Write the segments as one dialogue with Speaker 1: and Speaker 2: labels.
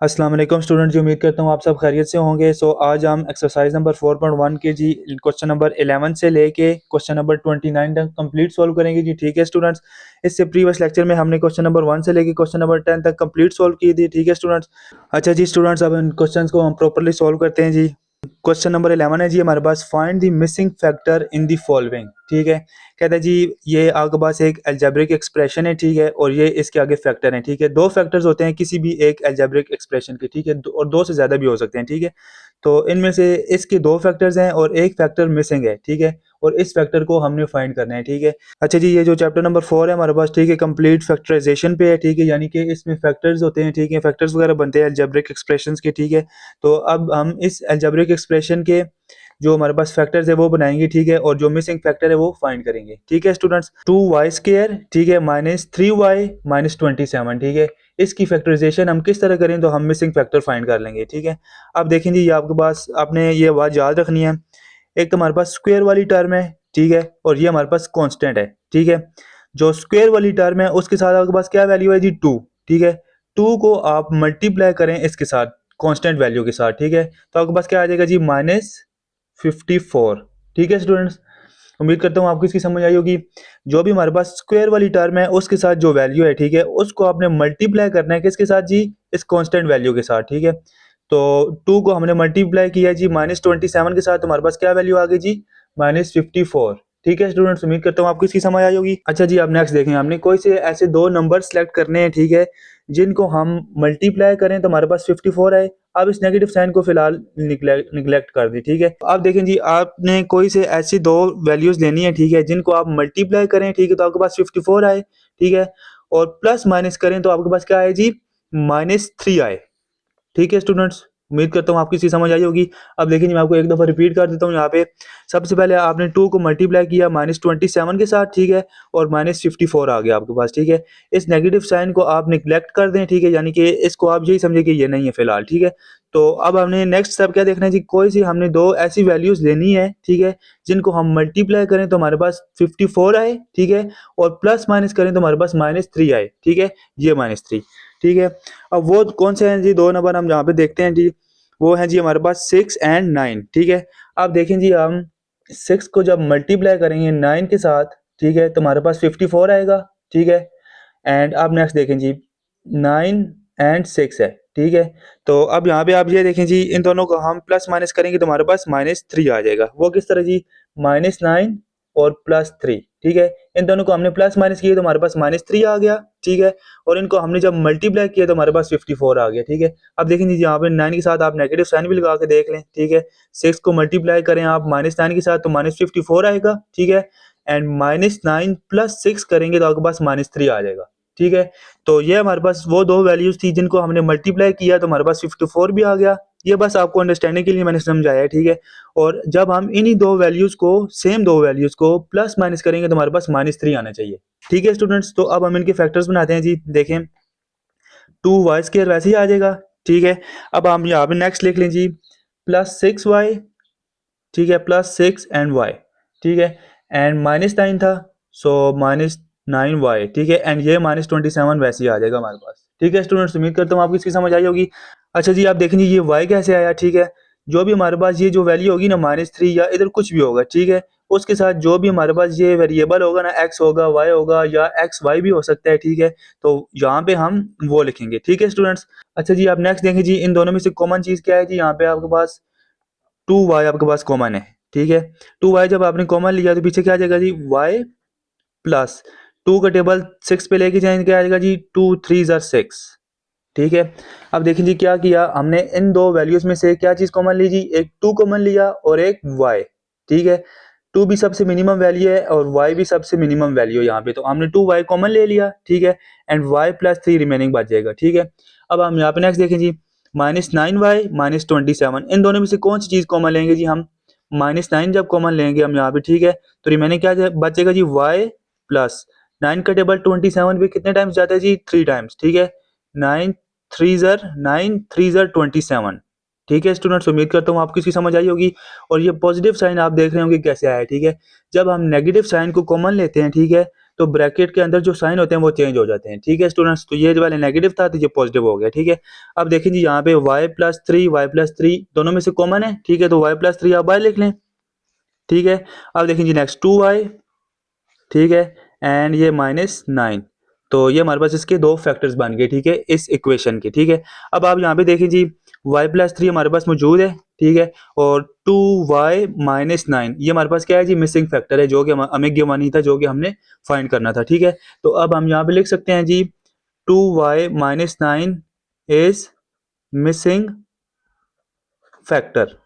Speaker 1: अस्सलाम वालेकुम स्टूडेंट जी, उम्मीद करता हूँ आप सब खैरियत से होंगे। आज हम एक्सरसाइज नंबर 4.1 के जी क्वेश्चन नंबर 11 से लेके क्वेश्चन नंबर 29 तक कंप्लीट सॉल्व करेंगे जी। ठीक है स्टूडेंट्स, इससे प्रीवियस लेक्चर में हमने क्वेश्चन नंबर 1 से लेके क्वेश्चन नंबर 10 तक कंप्लीट सॉल्व की थी। ठीक है स्टूडेंट्स। अच्छा जी स्टूडेंट्स, अब इन क्वेश्चन को हम प्रॉपरली सॉल्व करते हैं जी। क्वेश्चन नंबर 11 है जी हमारे पास, find the missing factor in the following. ठीक है, कहता है जी ये आपके पास एक अलजेब्रिक एक्सप्रेशन है। ठीक है, और ये इसके आगे फैक्टर हैं। ठीक है, दो फैक्टर्स होते हैं किसी भी एक अलजेब्रिक एक्सप्रेशन के। ठीक है, और दो से ज़्यादा भी हो सकते हैं। ठीक है, तो इनमें से इसके दो फैक्टर्स हैं और एक फैक्टर मिसिंग है। ठीक है, और इस फैक्टर को हमने फाइंड करना है। ठीक है, अच्छा जी, ये जो चैप्टर नंबर 4 है हमारे पास, ठीक है, कंप्लीट फैक्टराइजेशन पे है। ठीक है, यानी कि इसमें फैक्टर्स होते हैं। ठीक है, फैक्टर्स वगैरह बनते हैं अलजेब्रिक एक्सप्रेशंस के। ठीक है, तो अब हम इस अलजेब्रिक एक्सप्रेशन के जो हमारे पास फैक्टर्स है वो बनाएंगे। ठीक है, और जो मिसिंग फैक्टर है वो फाइंड करेंगे। ठीक है स्टूडेंट्स, 2y², ठीक है, -3y -27। ठीक है, इसकी फैक्टराइजेशन हम किस तरह करें तो हम मिसिंग फैक्टर फाइंड कर लेंगे। ठीक है, अब देखें जी, ये आपके पास आपने ये बात याद रखनी है। एक तो हमारे पास स्क्वायर वाली टर्म है। ठीक है, और ये हमारे पास कांस्टेंट है। ठीक है, जो स्क्वायर वाली टर्म है उसके साथ आपके पास क्या वैल्यू है जी, 2। ठीक है, 2 को आप मल्टीप्लाई करें इसके साथ कांस्टेंट वैल्यू के साथ। ठीक है, तो आपके पास क्या आ जाएगा जी, -54। ठीक है स्टूडेंट्स, उम्मीद करता हूँ आपको इसकी समझ आई होगी। जो भी हमारे पास स्क्वायर वाली टर्म है उसके साथ जो वैल्यू है, ठीक है, उसको आपने मल्टीप्लाई करना है किसके साथ जी, इस कांस्टेंट वैल्यू के साथ। ठीक है, तो 2 को हमने मल्टीप्लाई किया जी -27 के साथ, तो हमारे पास क्या वैल्यू आ गई जी, -54। ठीक है स्टूडेंट्स, उम्मीद करता हूँ आपको इसकी समझ आई होगी। अच्छा जी, अब नेक्स्ट देखें, हमने कोई से ऐसे दो नंबर सेलेक्ट करने हैं। ठीक है, जिनको हम मल्टीप्लाई करें तो हमारे पास 54 आए। अब इस नेगेटिव साइन को फिलहाल निगलेक्ट कर दी। ठीक है, अब देखें जी, आपने कोई से ऐसी दो वैल्यूज लेनी है। ठीक है, जिनको आप मल्टीप्लाई करें, ठीक है, तो आपके पास 54 आए। ठीक है, और प्लस माइनस करें तो आपके पास क्या आए जी, -3 आए। ठीक है स्टूडेंट्स, उम्मीद करता हूँ आपकी इसकी समझ आई होगी। अब देखिए मैं आपको एक दफ़ा रिपीट कर देता हूँ यहाँ पे। सबसे पहले आपने 2 को मल्टीप्लाई किया -27 के साथ। ठीक है, और -54 आ गया आपके पास। ठीक है, इस नेगेटिव साइन को आप निगलेक्ट कर दें। ठीक है, यानी कि इसको आप यही समझे कि ये नहीं है फिलहाल। ठीक है, तो अब हमने नेक्स्ट स्टेप क्या देखना है जी, कोई सी हमने दो ऐसी वैल्यूज लेनी है। ठीक है, जिनको हम मल्टीप्लाई करें तो हमारे पास 54 आए। ठीक है, और प्लस माइनस करें तो हमारे पास -3 आए। ठीक है, ये -3। ठीक है, अब वो कौन से हैं जी दो नंबर हम यहाँ पे देखते हैं जी, वो हैं जी हमारे पास 6 एंड 9। ठीक है, अब देखें जी, हम 6 को जब मल्टीप्लाई करेंगे 9 के साथ, ठीक है, तो हमारे पास 54 आएगा। ठीक है, एंड अब नेक्स्ट देखें जी, 9 एंड 6 है। ठीक है, तो अब यहाँ पे आप ये देखें जी, इन दोनों को हम प्लस माइनस करेंगे तो हमारे पास -3 आ जाएगा। वो किस तरह जी, -9 और +3। ठीक है, इन दोनों को हमने प्लस माइनस किए तो हमारे पास -3 आ गया। ठीक है, और इनको हमने जब मल्टीप्लाई किया तो हमारे पास 54 आ गया। ठीक है, अब देखें जी, यहाँ पे 9 के साथ आप नेगेटिव साइन भी लगा के देख लें। ठीक है, 6 को मल्टीप्लाई करें आप -9 के साथ तो -54 आएगा। ठीक है, एंड -9 + 6 करेंगे तो आपके पास -3 आ जाएगा। ठीक है, तो ये हमारे पास वो दो वैल्यूज थी जिनको हमने मल्टीप्लाई किया तो हमारे पास 54 भी आ गया। ये बस आपको अंडरस्टैंडिंग के लिए मैंने समझाया है। ठीक है, और जब हम इन्हीं दो वैल्यूज को, सेम दो वैल्यूज को प्लस माइनस करेंगे तो हमारे पास -3 आना चाहिए। ठीक है स्टूडेंट्स, तो अब हम इनके फैक्टर्स बनाते हैं जी। देखें, 2y² वैसे ही आ जाएगा। ठीक है, अब हम यहाँ पे नेक्स्ट लिख लें जी, +6y। ठीक है, +6 एंड y। ठीक है, एंड -9 था, सो -9y। ठीक है, एंड ये -27 वैसे ही आ जाएगा हमारे पास। ठीक है स्टूडेंट्स, उम्मीद करता हूँ आपको इसकी समझ आई होगी। अच्छा जी, आप देखें जी, ये y कैसे आया। ठीक है, जो भी हमारे पास ये जो वैल्यू होगी ना, -3 या इधर कुछ भी होगा। ठीक है, उसके साथ जो भी हमारे पास ये वेरिएबल होगा ना, x होगा, y होगा, या xy भी हो सकता है। ठीक है, तो यहाँ पे हम वो लिखेंगे। ठीक है स्टूडेंट्स। अच्छा जी, आप नेक्स्ट देखें जी, इन दोनों में से कॉमन चीज़ क्या है जी, यहाँ पे आपके पास 2y आपके पास कॉमन है। ठीक है, 2y जब आपने कॉमन लिया तो पीछे क्या आ जाएगा जी, y प्लस 2 का टेबल 6 पे लेके जाएंगे, क्या आ जाएगा जी, 2 3 ज़र 6। ठीक है, अब देखिए जी, क्या किया हमने, इन दो वैल्यूज में से क्या चीज़ कॉमन ली जी, एक 2 कॉमन लिया और एक y। ठीक है, 2 भी सबसे मिनिमम वैल्यू है और y भी सबसे मिनिमम वैल्यू है यहाँ पे, तो हमने 2y कॉमन ले लिया। ठीक है, एंड y + 3 रिमेनिंग बच जाएगा। ठीक है, अब हम यहाँ पे नेक्स्ट देखें जी, -9y -27, इन दोनों में से कौन सी चीज़ कॉमन लेंगे जी हम, -9 जब कॉमन लेंगे हम यहाँ पे। ठीक है, तो रिमेनिंग क्या बचेगा जी, y प्लस 9 का टेबल 27 पे कितने टाइम्स जाता है जी, 3 टाइम्स। ठीक है, 9 3 ज़र 9 3 ज़र 27। ठीक है स्टूडेंट्स, उम्मीद करता हूँ आपको इसकी समझ आई होगी। और ये पॉजिटिव साइन आप देख रहे होंगे कैसे आया है। ठीक है, जब हम नेगेटिव साइन को कॉमन लेते हैं, ठीक है, तो ब्रैकेट के अंदर जो साइन होते हैं वो चेंज हो जाते हैं, ठीक है स्टूडेंट्स। तो ये वाले नेगेटिव था तो ये पॉजिटिव हो गया, ठीक है। अब देखें जी यहाँ पे y+3 दोनों में से कॉमन है, ठीक है, तो y+3 आप बाहर लिख लें, ठीक है। अब देखें जी नेक्स्ट 2y, ठीक है, एंड ये -9, तो ये हमारे पास इसके दो फैक्टर्स बन गए, ठीक है, इस इक्वेशन के, ठीक है। अब आप यहाँ पे देखें जी y+3 हमारे पास मौजूद है, ठीक है, और 2y-9 ये हमारे पास क्या है जी, मिसिंग फैक्टर है, जो कि हमें गिवन नहीं था, जो कि हमने फाइंड करना था, ठीक है। तो अब हम यहाँ पे लिख सकते हैं जी 2y-9 इज मिसिंग फैक्टर,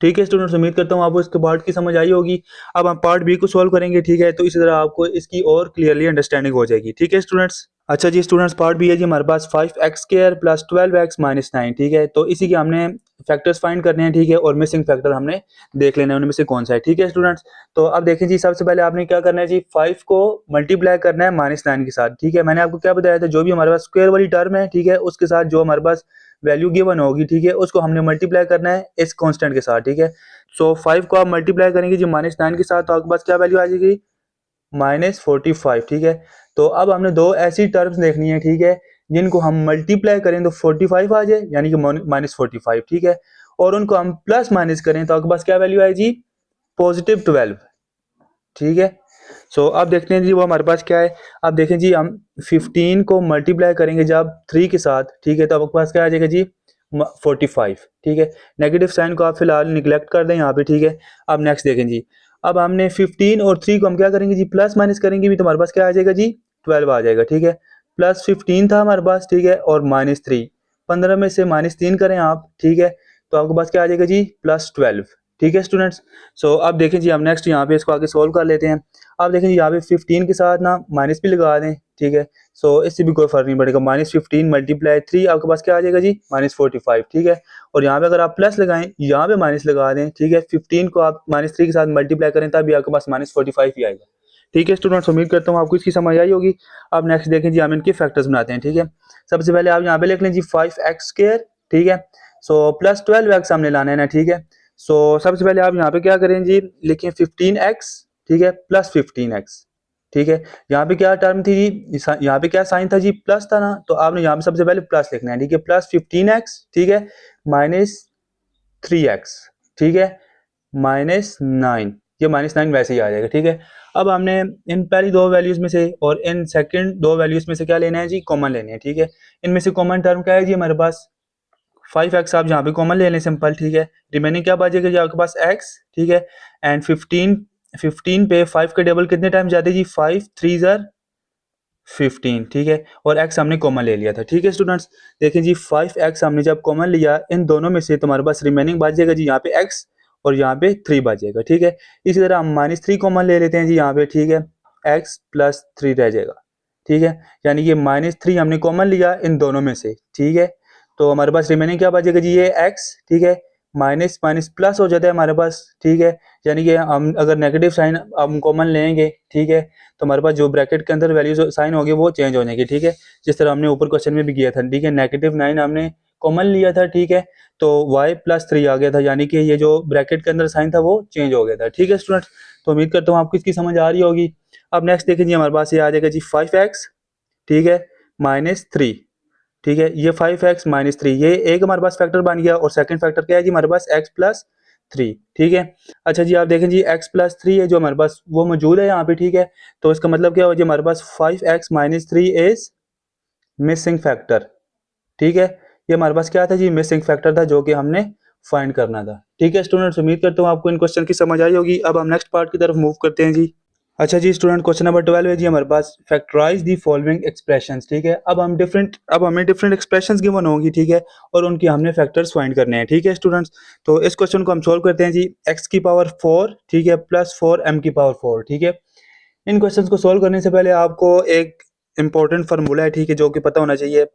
Speaker 1: ठीक है स्टूडेंट्स। उम्मीद करता हूँ आपको इसके पार्ट की समझ आई होगी। अब हम पार्ट बी को सॉल्व करेंगे, ठीक है, तो इसी तरह आपको इसकी और क्लियरली अंडरस्टैंडिंग हो जाएगी, ठीक है स्टूडेंट्स। अच्छा जी स्टूडेंट्स, पार्ट बी है जी हमारे पास 5x² + 12x-9, ठीक है। तो इसी के हमने फैक्टर्स फाइंड करने हैं, ठीक है, और मिसिंग फैक्टर हमने देख लेना है उनमें से कौन सा है, ठीक है स्टूडेंट्स। तो अब देखें जी, सबसे पहले आपने क्या करना है जी, 5 को मल्टीप्लाई करना है -9 के साथ, ठीक है। मैंने आपको क्या बताया था, जो भी हमारे पास स्क्वायर वाली टर्म है, ठीक है, उसके साथ जो हमारे पास वैल्यू गिवन होगी, ठीक है, उसको हमने मल्टीप्लाई करना है इस कांस्टेंट के साथ, ठीक है। सो 5 को आप मल्टीप्लाई करेंगे जी -9 के साथ, तो आपके पास क्या वैल्यू आ जाएगी, -45, ठीक है। तो अब हमने दो ऐसी टर्म्स देखनी है, ठीक है, जिनको हम मल्टीप्लाई करें तो 45 आ जाए, यानी कि -45, ठीक है, और उनको हम प्लस माइनस करें तो आपके पास क्या वैल्यू आएगी, +12, ठीक है। सो अब देखते हैं जी वो हमारे पास क्या है। अब देखें जी, हम 15 को मल्टीप्लाई करेंगे जब 3 के साथ, ठीक है, तो आपके पास क्या आ जाएगा जी, 45, ठीक है। नेगेटिव साइन को आप फिलहाल निगलेक्ट कर दें यहाँ पे, ठीक है। अब नेक्स्ट देखें जी, अब हमने 15 और 3 को हम क्या करेंगे जी, प्लस माइनस करेंगे भी, तो हमारे पास क्या आ जाएगा जी, 12 आ जाएगा, ठीक है। +15 था हमारे पास, ठीक है, और -3, 15 में से -3 करें आप, ठीक है, तो आपके पास क्या आ जाएगा जी, +12, ठीक है स्टूडेंट्स। सो अब देखें जी, हम नेक्स्ट यहाँ पे इसको आगे सोल्व कर लेते हैं। अब देखें जी, यहाँ पे 15 के साथ ना माइनस भी लगा दें, ठीक है, सो इससे भी कोई फर्क नहीं पड़ेगा। -15 × 3 आपके पास क्या आ जाएगा जी, -45, ठीक है। और यहाँ पे अगर आप प्लस लगाएं, यहाँ पे माइनस लगा दें, ठीक है, 15 को आप -3 के साथ मल्टीप्लाई करें तब भी आपके पास -45 ही आएगा, ठीक है स्टूडेंट्स। उम्मीद करता हूँ आपको इसकी समझ आई होगी। अब नेक्स्ट देखें जी, हम इनके फैक्टर्स बनाते हैं, ठीक है। सबसे पहले आप यहाँ पे लिख लें जी 5x², ठीक है, सो प्लस 12x हमने लाना है ना, ठीक है। सो सबसे पहले आप यहाँ पे क्या करें जी, लिखें 15x, ठीक है, +15x, ठीक है। यहाँ पे क्या टर्म थी जी, यहाँ पे क्या साइन था जी, प्लस था ना, तो आपने यहाँ पे सबसे पहले प्लस लिखना है, ठीक है, +15x, ठीक है, -3x, ठीक है, -9, ये -9 वैसे ही आ जाएगा, ठीक है। अब हमने इन पहली दो वैल्यूज में से और इन सेकंड दो वैल्यूज में से क्या लेना है जी, कॉमन लेने हैं, ठीक है। इनमें से कॉमन टर्म क्या है जी हमारे पास, 5x आप यहाँ पे कॉमन ले लें सिंपल, ठीक है। रिमेनिंग क्या बचेगा जी आपके पास, x, ठीक है, एंड 15 पे 5 के डबल कितने टाइम जाते हैं जी, 5 3 ज़र 15, ठीक है, और x हमने कॉमन ले लिया था, ठीक है स्टूडेंट्स। देखिए जी 5x हमने जब कॉमन लिया इन दोनों में से, तो हमारे पास रिमेनिंग बच जाएगा जी यहाँ पे x और यहाँ पे 3 बच जाएगा, ठीक है। इसी तरह हम -3 कॉमन ले लेते हैं जी यहाँ पे, ठीक है, x + 3 रह जाएगा, ठीक है, यानी कि -3 हमने कॉमन लिया इन दोनों में से, ठीक है। तो हमारे पास रिमेनिंग क्या बचेगा जी, ये x, ठीक है, माइनस माइनस प्लस हो जाता है हमारे पास, ठीक है, यानी कि हम अगर नेगेटिव साइन हम कॉमन लेंगे, ठीक है, तो हमारे पास जो ब्रैकेट के अंदर वैल्यूज साइन होगी वो चेंज हो जाएगी, ठीक है। जिस तरह हमने ऊपर क्वेश्चन में भी किया था, ठीक है, -9 हमने कॉमन लिया था, ठीक है, तो y+3 आ गया था, यानी कि ये जो ब्रैकेट के अंदर साइन था वो चेंज हो गया था, ठीक है स्टूडेंट्स। तो उम्मीद करता हूँ आपको इसकी समझ आ रही होगी। अब नेक्स्ट देखें जी, हमारे पास ये आ जाएगा जी 5x, ठीक है, -3, ठीक है, ये 5x -3 ये एक हमारे पास फैक्टर बन गया, और सेकंड फैक्टर क्या है जी हमारे पास, x+3, ठीक है। अच्छा जी, आप देखें जी x+3 है जो हमारे पास वो मौजूद है यहाँ पे, ठीक है। तो इसका मतलब क्या हो जी, हमारे पास 5x -3 इज मिसिंग फैक्टर, ठीक है। ये हमारे पास क्या था जी, मिसिंग फैक्टर था, जो कि हमने फाइंड करना था, ठीक है स्टूडेंट्स। उम्मीद करता हूँ आपको इन क्वेश्चन की समझ आई होगी। अब हम नेक्स्ट पार्ट की तरफ मूव करते हैं जी। अच्छा जी स्टूडेंट, क्वेश्चन नंबर 12 है जी हमारे पास, फैक्टराइज दी फॉलोइंग एक्सप्रेशंस, ठीक है। अब हमें डिफरेंट एक्सप्रेशंस गिवन होंगी, ठीक है, और उनके हमने फैक्टर्स फाइंड करने हैं, ठीक है स्टूडेंट्स। तो इस क्वेश्चन को हम सोल्व करते हैं जी, x⁴, ठीक है, +4 m⁴, ठीक है। इन क्वेश्चंस को सोल्व करने से पहले आपको एक इंपॉर्टेंट फार्मूला है, ठीक है, जो कि पता होना चाहिए,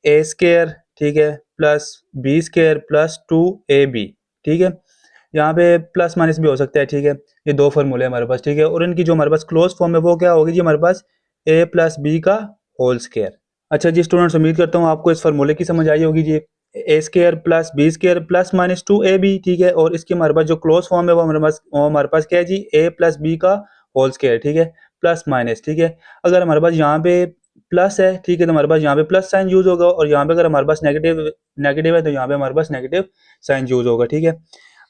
Speaker 1: a², ठीक है, +b² +2ab, ठीक है। यहाँ पे प्लस माइनस भी हो सकता है, ठीक है। ये दो फार्मूले हमारे पास, ठीक है, और इनकी जो हमारे पास क्लोज फॉर्म है वो क्या होगी जी, हमारे पास a+b²। अच्छा जी स्टूडेंट्स, उम्मीद करता हूँ आपको इस फार्मूले की समझ आई होगी जी, a² + b² +-2ab, ठीक है, और इसकी हमारे पास जो क्लोज फॉर्म है वो हमारे पास क्या है जी, a+b², ठीक है, प्लस माइनस, ठीक है। अगर हमारे पास यहाँ पे प्लस है, ठीक है, तो हमारे पास यहाँ पे प्लस साइन यूज होगा, और यहाँ पे अगर हमारे पास नेगेटिव नेगेटिव है तो यहाँ पे हमारे पास नेगेटिव साइन यूज होगा, ठीक है।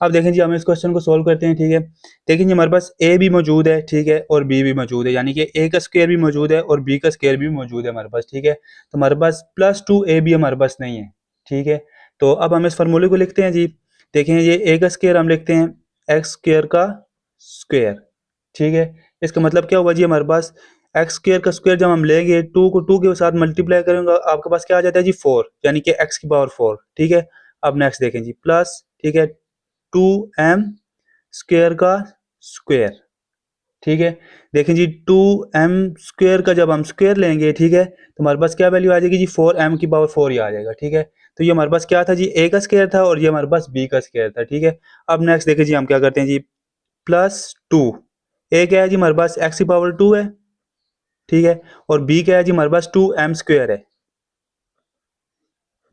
Speaker 1: अब देखें जी, हम इस क्वेश्चन को सोल्व करते हैं, ठीक है। देखें जी, हमारे पास ए भी मौजूद है, ठीक है, और बी भी मौजूद है, यानी कि ए का स्क्वायर भी मौजूद है और बी का स्क्वायर भी मौजूद है हमारे पास, ठीक है। तो हमारे पास प्लस टू ए बी हमारे पास नहीं है, ठीक है। तो अब हम इस फार्मूले को लिखते हैं जी। देखें, ये ए का स्क्वायर हम लिखते हैं एक्स स्क्वायर का स्क्वायर, ठीक है। इसका मतलब क्या हुआ जी, हमारे पास एक्स स्क्वायर का स्क्वायर जब हम लेंगे, टू को टू के साथ मल्टीप्लाई करेंगे, आपके पास क्या आ जाता है जी, 4, यानी कि एक्स की पावर 4, ठीक है। अब नेक्स्ट देखें जी, प्लस, ठीक है, 2m स्क्वायर का स्क्वायर, ठीक है। देखें जी, 2m स्क्वायर का जब हम स्क्वायर लेंगे, ठीक है, तो हमारे पास क्या वैल्यू आ जाएगी जी, 4m की पावर 4 ही आ जाएगा, ठीक है। तो ये हमारे पास क्या था जी, a का स्क्वायर था, और ये हमारे पास b का स्क्वायर था, ठीक है। अब नेक्स्ट देखें जी, हम क्या करते हैं जी, प्लस 2, a क्या है जी, हमारे पास x की पावर 2 है, ठीक है, और b क्या है जी, हमारे पास 2m स्क्वायर है,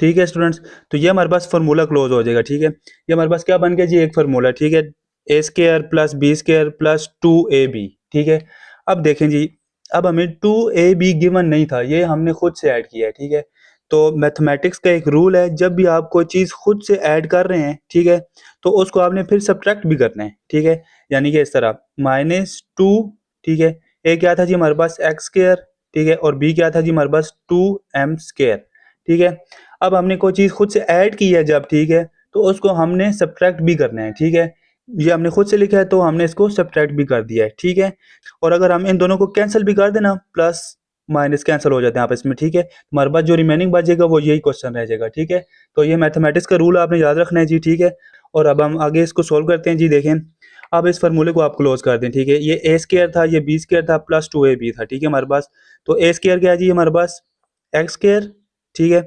Speaker 1: ठीक है स्टूडेंट्स। तो ये हमारे पास फार्मूला क्लोज हो जाएगा, ठीक है। ये हमारे पास क्या बन गया जी, एक फार्मूला, ठीक है, A square plus B square plus 2ab, ठीक है। अब देखें जी, अब हमें 2ab गिवन नहीं था, ये हमने खुद से ऐड किया है, ठीक है। तो मैथमेटिक्स का एक रूल है, जब भी आप कोई चीज़ खुद से ऐड कर रहे हैं, ठीक है, तो उसको आपने फिर सब्ट्रैक्ट भी करना है, ठीक है। यानी कि इस तरह -2, ठीक है, ए क्या था जी हमारे पास एक्स स्क्वायर, ठीक है, और बी क्या था जी हमारे पास 2m स्क्वायर, ठीक है। अब हमने कोई चीज़ खुद से ऐड की है जब, ठीक है, तो उसको हमने सब्ट्रैक्ट भी करना है, ठीक है। ये हमने खुद से लिखा है तो हमने इसको सब्ट्रैक्ट भी कर दिया है, ठीक है। और अगर हम इन दोनों को कैंसिल भी कर देना, प्लस माइनस कैंसिल हो जाते हैं आपस में, ठीक है। हमारे पास जो रिमेनिंग बचेगा वो यही क्वेश्चन रह जाएगा, ठीक है। तो ये मैथमेटिक्स का रूल आपने याद रखना है जी, ठीक है। और अब हम आगे इसको सोल्व करते हैं जी। देखें, अब इस फार्मूले को आप क्लोज कर दें, ठीक है। ये ए स्क्वायर था, ये बी स्क्वायर था, प्लस 2ab था, ठीक है हमारे पास। तो ए स्क्वायर क्या है जी हमारे पास, एक्स स्क्वायर, ठीक है,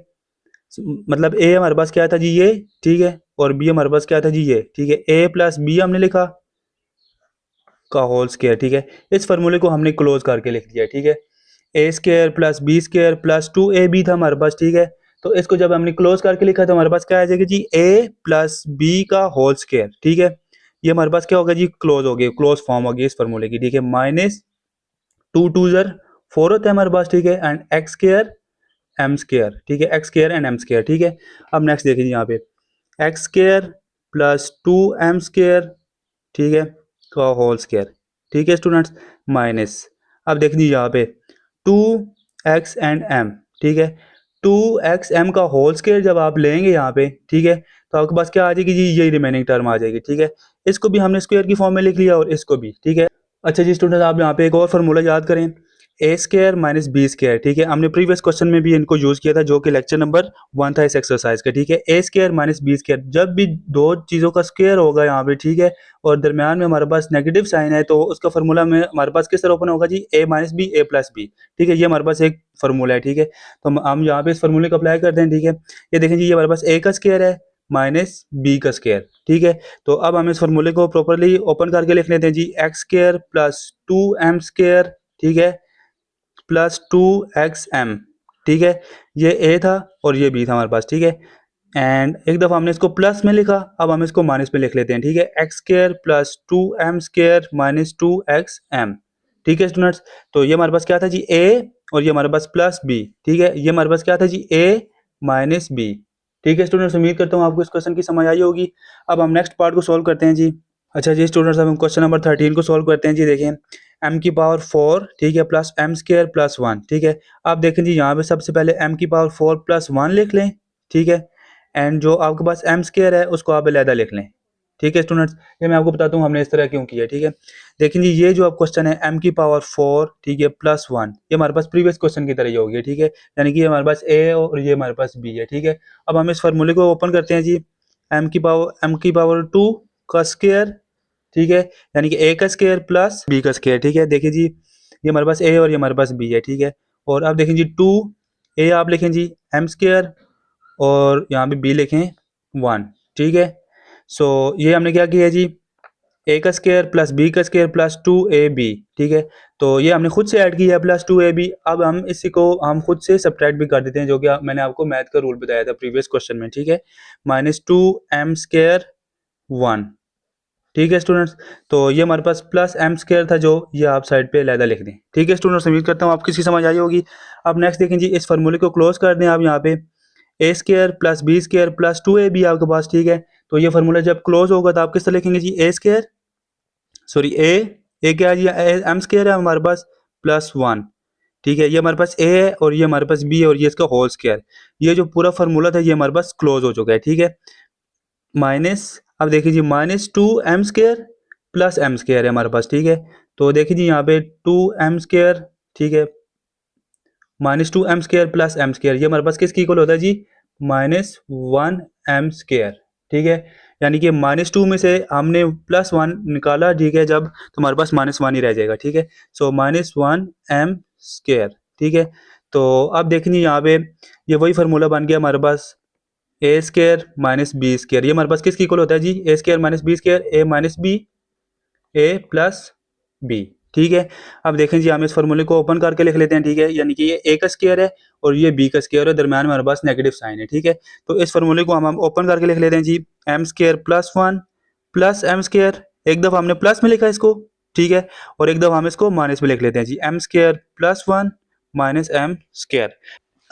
Speaker 1: मतलब ए हमारे पास क्या था जी ये, ठीक है, और बी हमारे पास क्या था जी ये, ठीक है। ए प्लस बी हमने लिखा का होल स्क्वायर, ठीक है। इस फार्मूले को हमने क्लोज करके लिख दिया, ठीक है। A square plus B square plus 2ab था हमारे पास, ठीक है। तो इसको जब हमने क्लोज करके लिखा तो हमारे पास क्या आ जाएगा जी, ए प्लस बी का होल स्क्वायर, ठीक है। ये हमारे पास क्या होगा जी, क्लोज हो गया, क्लोज फॉर्म हो गया इस फार्मूले की, ठीक है। माइनस 2 2 4 होता है हमारे पास, ठीक है, and X square M square, ठीक है, X square and M square, ठीक है। अब नेक्स्ट देखिए यहाँ पे x square plus 2m square, ठीक है, का होल स्क्वायर, ठीक है स्टूडेंट्स, माइनस, अब देख लीजिए यहाँ पे 2x एंड m, ठीक है। 2xm का होल स्क्वायर जब आप लेंगे यहाँ पे, ठीक है, तो आपके पास क्या आ जाएगी जी, यही रिमेनिंग टर्म आ जाएगी, ठीक है। इसको भी हमने स्क्वायर की फॉर्म में लिख लिया और इसको भी, ठीक है। अच्छा जी स्टूडेंट, आप यहाँ पे एक और फार्मूला याद करें, ए स्क्वायर माइनस बी स्क्वायर, ठीक है। हमने प्रीवियस क्वेश्चन में भी इनको यूज किया था, जो कि लेक्चर नंबर 1 था इस एक्सरसाइज का, ठीक है। A square minus B square, जब भी दो चीज़ों का स्क्वायर होगा यहाँ पे, ठीक है, और दरमियान में हमारे पास नेगेटिव साइन है, तो उसका फार्मूला में हमारे पास किस तरह ओपन होगा जी, ए माइनस बी ए प्लस बी, ठीक है। ये हमारे पास एक फार्मूला है, ठीक है। तो हम यहाँ पे इस फार्मूले को अप्लाई करते हैं, ठीक है। ये देखें जी, ये हमारे पास ए का स्क्वायर है माइनस बी का स्क्वायर, ठीक है। तो अब हम इस फार्मूले को प्रॉपरली ओपन करके लिख लेते हैं जी, X square plus 2m square, ठीक है, प्लस 2xm, ठीक है। ये ए था और ये बी था हमारे पास, ठीक है। एंड एक दफ़ा हमने इसको प्लस में लिखा, अब हम इसको माइनस में लिख लेते हैं, ठीक है। X square plus 2m square minus 2xm, ठीक है स्टूडेंट्स। तो ये हमारे पास क्या था जी, ए, और ये हमारे पास प्लस बी, ठीक है। ये हमारे पास क्या था जी, ए माइनस बी, ठीक है स्टूडेंट्स। उम्मीद करता हूँ आपको इस क्वेश्चन की समझ आई होगी। अब हम नेक्स्ट पार्ट को सोल्व करते हैं जी। अच्छा जी स्टूडेंट्स, अब हम क्वेश्चन नंबर 13 को सोल्व करते हैं जी। देखें, m की पावर 4, ठीक है, प्लस m स्क्वायर प्लस 1, ठीक है। आप देखें जी, यहाँ पे सबसे पहले m की पावर 4 प्लस 1 लिख लें, ठीक है, एंड जो आपके पास m स्क्वायर है उसको आप अलहदा लिख लें, ठीक है स्टूडेंट्स। ये मैं आपको बताता हूँ हमने इस तरह क्यों किया, ठीक है। देखें जी, ये जो आप क्वेश्चन है m की पावर 4, ठीक है, प्लस 1, ये हमारे पास प्रीवियस क्वेश्चन की तरह ही हो गया, ठीक है। यानी कि ये हमारे पास a और ये हमारे पास b है, ठीक है। अब हम इस फार्मूले को ओपन करते हैं जी, m की पावर 2 का स्क्वायर, ठीक है, यानी कि ए का स्क्वायर प्लस बी का स्क्वायर, ठीक है। देखिए जी, ये हमारे पास ए और ये हमारे पास बी है, ठीक है। और अब देखें जी, 2 ए आप लिखें जी एम स्क्वायर, और यहाँ पे बी लिखें 1, ठीक है। सो ये हमने क्या किया जी, ए का स्क्वायर प्लस बी का स्क्वायर प्लस 2ab, ठीक है। तो ये हमने खुद से ऐड किया है प्लस 2ab। अब हम इसी को हम खुद से सब्ट्रैक्ट भी कर देते हैं, जो कि मैंने आपको मैथ का रूल बताया था प्रीवियस क्वेश्चन में, ठीक है। -2m स्क्वायर 1, ठीक है स्टूडेंट्स। तो ये हमारे पास प्लस एम स्क्वायर था जो ये आप साइड पे अलग लिख दें। ठीक है स्टूडेंट्स, उम्मीद करता हूँ आपको किसी समझ आई होगी। अब नेक्स्ट देखें जी, इस फार्मूले को क्लोज कर दें आप यहाँ पे A square plus B square plus 2 AB आपके पास। ठीक है, तो ये फार्मूला जब क्लोज होगा तो आप किस तरह लिखेंगे जी, ए स्क्वायर सॉरी ए क्या है जी, एम स्क्वायर है हमारे पास प्लस 1। ठीक है, ये हमारे पास ए है और ये हमारे पास बी है और ये इसका होल स्क्वायर। ये जो पूरा फार्मूला था ये हमारे पास क्लोज हो चुका है। ठीक है, माइनस, अब देखिए जी -2m² प्लस एम स्क्वायर है हमारे पास। ठीक है, तो देखिए जी यहाँ पे 2m², ठीक है, -2m² प्लस एम स्क्वायर, ये हमारे पास किसकी इक्वल होता है जी, -1m²। ठीक है, यानी कि -2 में से हमने +1 निकाला, ठीक है, जब तो हमारे पास -1 ही रह जाएगा। ठीक है, सो -1m²। ठीक है, तो अब देखिए यहाँ पे ये वही फार्मूला बन गया हमारे पास, ए स्क्वायर माइनस बी स्क्वायर, ये हमारे पास किसकी इक्वल होता है जी, ए स्क्वायर माइनस बी स्क्वायर, ए माइनस बी, ए प्लस बी। ठीक है, अब देखें जी हम इस फार्मूले को ओपन करके लिख लेते हैं। ठीक है, यानी कि ये ए का स्क्वायर है और ये बी का स्क्वायर है, दरम्यान में हमारे पास नेगेटिव साइन है। ठीक है, तो इस फार्मूले को हम ओपन करके लिख लेते हैं जी, M square plus 1 plus M square, एक दफ़ा हमने प्लस में लिखा इसको, ठीक है, और एक दफ़ा हम इसको माइनस में लिख लेते हैं जी, M square plus 1 minus M square.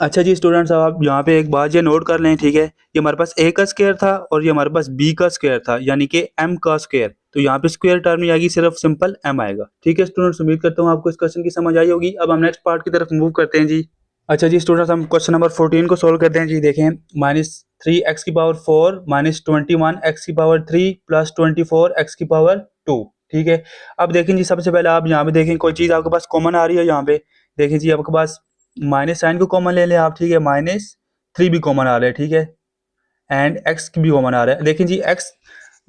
Speaker 1: अच्छा जी स्टूडेंट्स, अब आप यहाँ पे एक बात ये नोट कर लें। ठीक है, ये हमारे पास ए का स्क्वायर था और ये हमारे पास बी का स्क्वायर था, यानी कि एम का स्क्वायर, तो यहाँ पे स्क्वायर टर्म नहीं आएगी, सिर्फ सिंपल एम आएगा। ठीक है स्टूडेंट्स, उम्मीद करता हूँ आपको इस क्वेश्चन की समझ आई होगी। अब हम नेक्स्ट पार्ट की तरफ मूव करते हैं जी। अच्छा जी स्टूडेंट्स, हम क्वेश्चन नंबर 14 को सोल्व करते हैं जी। देखें, -3x⁴ -21x⁴ प्लस 24x⁴ 2। ठीक है, अब देखें जी, सबसे पहले आप यहाँ पे देखें कोई चीज़ आपके पास कॉमन आ रही है। यहाँ पे देखें जी, आपके पास माइनस साइन को कॉमन ले लें आप। ठीक है, -3 भी कॉमन आ रहा है। ठीक है, एंड एक्स भी कॉमन आ रहा है। देखिए जी, एक्स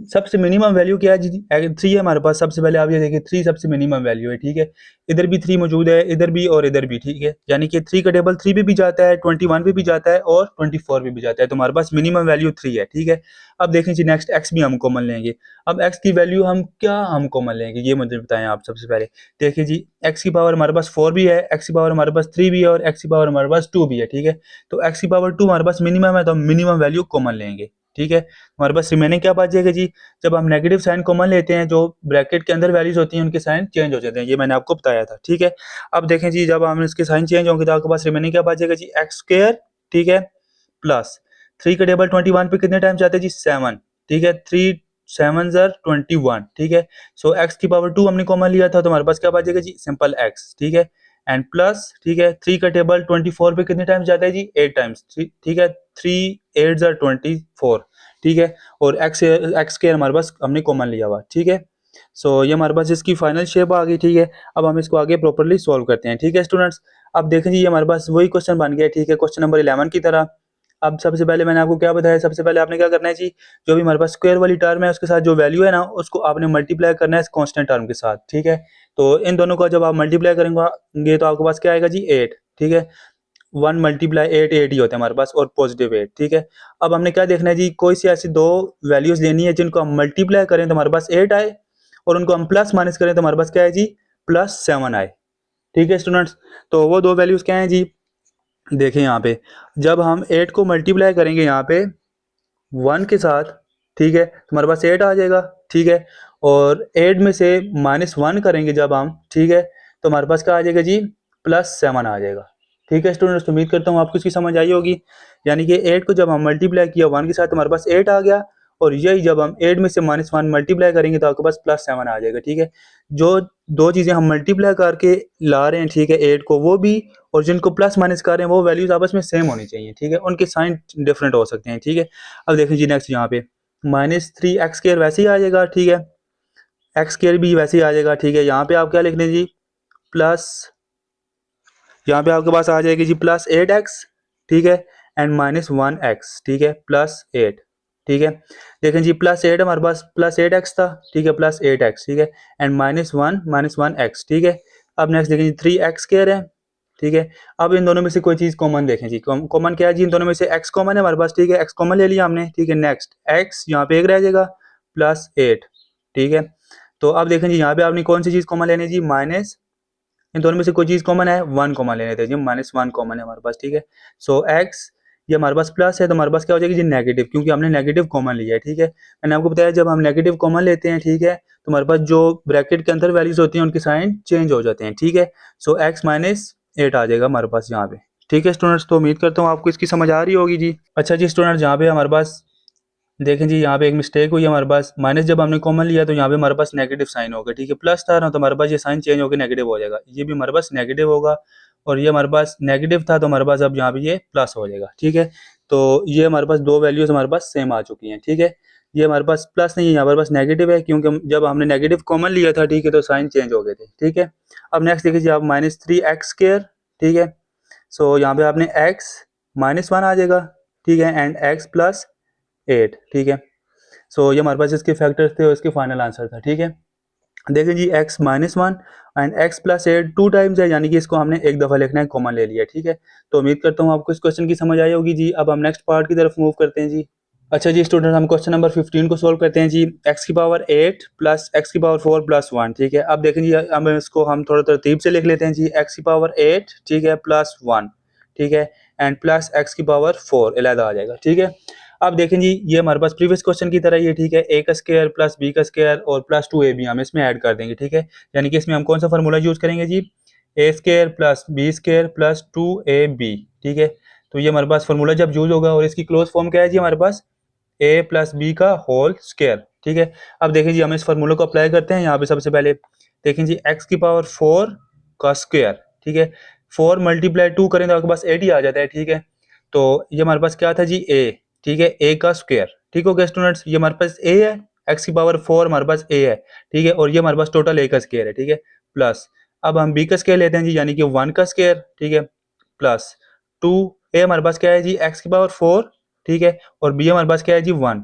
Speaker 1: सबसे मिनिमम वैल्यू क्या है जी, 3 है हमारे पास। सबसे पहले आप ये देखिए 3 सबसे मिनिमम वैल्यू है। ठीक है, इधर भी 3 मौजूद है, इधर भी और इधर भी। ठीक है, यानी कि 3 का टेबल 3 पे भी जाता है, 21 पे भी जाता है और 24 पे भी जाता है, तो हमारे पास मिनिमम वैल्यू 3 है। ठीक है, अब देखें जी नेक्स्ट एक्स भी हम कॉमन लेंगे। अब एक्स की वैल्यू हम कॉमन लेंगे, ये मुझे बताएं आप। सबसे पहले देखिए जी, एक्स की पावर हमारे पास 4 भी है, एक्स की पावर हमारे पास 3 भी है और एक्स की पावर हमारे पास 2 भी है। ठीक है, तो एक्स की पावर 2 हमारे पास मिनिमम है, तो हम मिनिमम वैल्यू कॉमन लेंगे। ठीक है, हमारे पास रिमेनिंग क्या बच जाएगा जी, जब हम नेगेटिव साइन कॉमन लेते हैं, जो ब्रैकेट के अंदर वैल्यूज होती हैं उनके साइन चेंज हो जाते हैं, ये मैंने आपको बताया था। ठीक है, अब देखें जी, जब हम इसके साइन चेंज होंगे तो आपके पास रिमेनिंग क्या बच जाएगा जी, एक्स स्क्वायर, ठीक है, प्लस 3 का टेबल 21 पे कितने टाइम्स जाते हैं जी, 7। ठीक है, 3 7 ज़र 21। ठीक है, सो एक्स की पावर 2 हमने कॉमन लिया था, तो हमारे पास क्या बचेगा जी, सिंपल एक्स। ठीक है, एंड प्लस, ठीक है, 3 का टेबल 24 पे कितने टाइम्स जाता है जी, 8 टाइम्स। ठीक है, 3 8 ज़र 24। ठीक है, और एक्स के हमारे पास हमने कॉमन लिया हुआ। ठीक है, सो ये हमारे पास इसकी फाइनल शेप आ गई। ठीक है, अब हम इसको आगे प्रॉपर्ली सॉल्व करते हैं। ठीक है स्टूडेंट्स, अब देखें जी, ये हमारे पास वही क्वेश्चन बन गया। ठीक है, क्वेश्चन नंबर 11 की तरह। अब सबसे पहले मैंने आपको क्या बताया, सबसे पहले आपने क्या करना है जी, जो भी हमारे पास स्क्वायर वाली टर्म है उसके साथ जो वैल्यू है ना, उसको आपने मल्टीप्लाई करना है इस कांस्टेंट टर्म के साथ। ठीक है, तो इन दोनों का जब आप मल्टीप्लाई करेंगे तो आपके पास क्या आएगा जी, 8। ठीक है, 1 मल्टीप्लाई 8 8 ही होता है हमारे पास, और पॉजिटिव 8। ठीक है, अब हमने क्या देखना है जी, कोई सी ऐसी दो वैल्यूज लेनी है जिनको हम मल्टीप्लाई करें तो हमारे पास 8 आए, और उनको हम प्लस माइनस करें तो हमारे पास क्या है जी, +7 आए। ठीक है स्टूडेंट्स, तो वो दो वैल्यूज क्या है जी, देखें यहाँ पे, जब हम 8 को मल्टीप्लाई करेंगे यहाँ पे 1 के साथ, ठीक है, तो हमारे पास 8 आ जाएगा। ठीक है, और 8 में से -1 करेंगे जब हम, ठीक है, तो हमारे पास क्या आ जाएगा जी, +7 आ जाएगा। ठीक है स्टूडेंट्स, तो उम्मीद करता हूँ आपको इसकी समझ आई होगी। यानी कि 8 को जब हम मल्टीप्लाई किया 1 के साथ, तो हमारे पास 8 आ गया, और यही जब हम 8 में से -1 मल्टीप्लाई करेंगे तो आपके पास +7 आ जाएगा। ठीक है, जो दो चीज़ें हम मल्टीप्लाई करके ला रहे हैं, ठीक है, 8 को, वो भी, और जिनको प्लस माइनस कर रहे हैं वो वैल्यूज आपस में सेम होनी चाहिए। ठीक है, उनके साइन डिफरेंट हो सकते हैं। ठीक है, अब देखें जी नेक्स्ट यहाँ पे -3x² वैसे ही आ जाएगा। ठीक है, x² भी वैसे ही आ जाएगा। ठीक है, यहाँ पे आप क्या लिख लें जी, प्लस, यहाँ पे आपके पास आ जाएगी जी +8x। ठीक है, एंड -1x। ठीक है, +8। ठीक है, देखें जी, +8 हमारे पास +8x था। ठीक है, +8x। ठीक है, एंड -1 -1x। ठीक है, अब नेक्स्ट देखें जी, 3x² है। ठीक है, अब इन दोनों में से कोई चीज़ कॉमन देखें जी, कॉमन क्या है जी, इन दोनों में से x कॉमन है हमारे पास। ठीक है, x कॉमन ले लिया हमने। ठीक है, नेक्स्ट x यहाँ पे एक रह जाएगा, +8। ठीक है, तो अब देखें जी, यहाँ पे आपने कौन सी चीज़ कॉमन लेनी है जी, माइनस, इन दोनों में से कोई चीज़ कॉमन है, 1 कॉमन लेने थे जी, -1 कॉमन है हमारे पास। ठीक है, सो x ये हमारे पास प्लस है तो हमारे पास क्या हो जाएगी जी नेगेटिव, क्योंकि हमने नेगेटिव कॉमन लिया है, ठीक है। मैंने आपको बताया जब हम नेगेटिव कॉमन लेते हैं, ठीक है, तो हमारे पास जो ब्रैकेट के अंदर वैल्यूज होती हैं उनके साइन चेंज हो जाते हैं, ठीक है। सो x माइनस 8 आ जाएगा हमारे पास यहाँ पे, ठीक है स्टूडेंट्स। तो उम्मीद करता हूँ आपको इसकी समझ आ रही होगी जी। अच्छा जी स्टूडेंट्स, यहाँ पे हमारे पास देखें जी, यहाँ पे एक मिस्टेक हुई है हमारे पास, माइनस जब हमने कॉमन लिया तो यहाँ पे हमारे पास नेगेटिव साइन होगा, ठीक है। प्लस था ना तो हमारे पास ये साइन चेंज होकर नेगेटिव हो जाएगा, ये भी हमारे पास नेगेटिव होगा, और ये हमारे पास नेगेटिव था तो हमारे पास अब यहाँ पे ये प्लस हो जाएगा, ठीक है। तो ये हमारे पास दो वैल्यूज हमारे पास सेम आ चुकी हैं, ठीक है। ये हमारे पास प्लस नहीं है, यहाँ पर पास नेगेटिव है, क्योंकि जब हमने नेगेटिव कॉमन लिया था, ठीक है, तो साइन चेंज हो गए थे, ठीक है। अब नेक्स्ट देखिए आप -3x², ठीक है। सो यहाँ पे आपने x -1 आ जाएगा, ठीक है, एंड x + 8, ठीक है। सो ये हमारे पास इसके फैक्टर्स थे और इसके फाइनल आंसर था, ठीक है। देखिए जी x-1 एंड x + 8 2 टाइम्स है, यानी कि इसको हमने एक दफ़ा लिखना है, कॉमन ले लिया, ठीक है। तो उम्मीद करता हूँ आपको इस क्वेश्चन की समझ आई होगी जी। अब हम नेक्स्ट पार्ट की तरफ मूव करते हैं जी। अच्छा जी स्टूडेंट, हम क्वेश्चन नंबर 15 को सोल्व करते हैं जी। x⁴ प्लस x⁴ प्लस 1, ठीक है। अब देखें जी, अब इसको हम थोड़ा तरतीब से लिख लेते हैं जी। x⁴, ठीक है, प्लस 1, ठीक है, एंड प्लस x⁴ अलहदा आ जाएगा, ठीक है। अब देखें जी, ये हमारे पास प्रीवियस क्वेश्चन की तरह ही है, ठीक है। a का स्क्वायर प्लस b का स्क्वायर और प्लस 2ab हम इसमें ऐड कर देंगे, ठीक है। यानी कि इसमें हम कौन सा फार्मूला यूज़ करेंगे जी, a² plus b² plus 2ab, ठीक है। तो ये हमारे पास फार्मूला जब यूज होगा, और इसकी क्लोज फॉर्म क्या है जी हमारे पास, a प्लस बी का होल स्क्वायर, ठीक है। अब देखें जी, हम इस फार्मूले को अप्लाई करते हैं। यहाँ पे सबसे पहले देखें जी, x⁴ का स्क्वायर, ठीक है, 4 × 2 करें तो आपके पास 8 ही आ जाता है, ठीक है। तो ये हमारे पास क्या था जी, a, ठीक है, a का स्क्वायर, ठीक हो गया स्टूडेंट्स। ये हमारे पास a है, x⁴ हमारे पास a है, ठीक है, और ये हमारे पास टोटल a का स्क्वायर है, ठीक है, प्लस अब हम b का स्क्वायर लेते हैं जी, यानी कि 1 का स्क्वायर, ठीक है, प्लस 2, a हमारे पास क्या है जी, x⁴, ठीक है, और b हमारे पास क्या है जी, 1,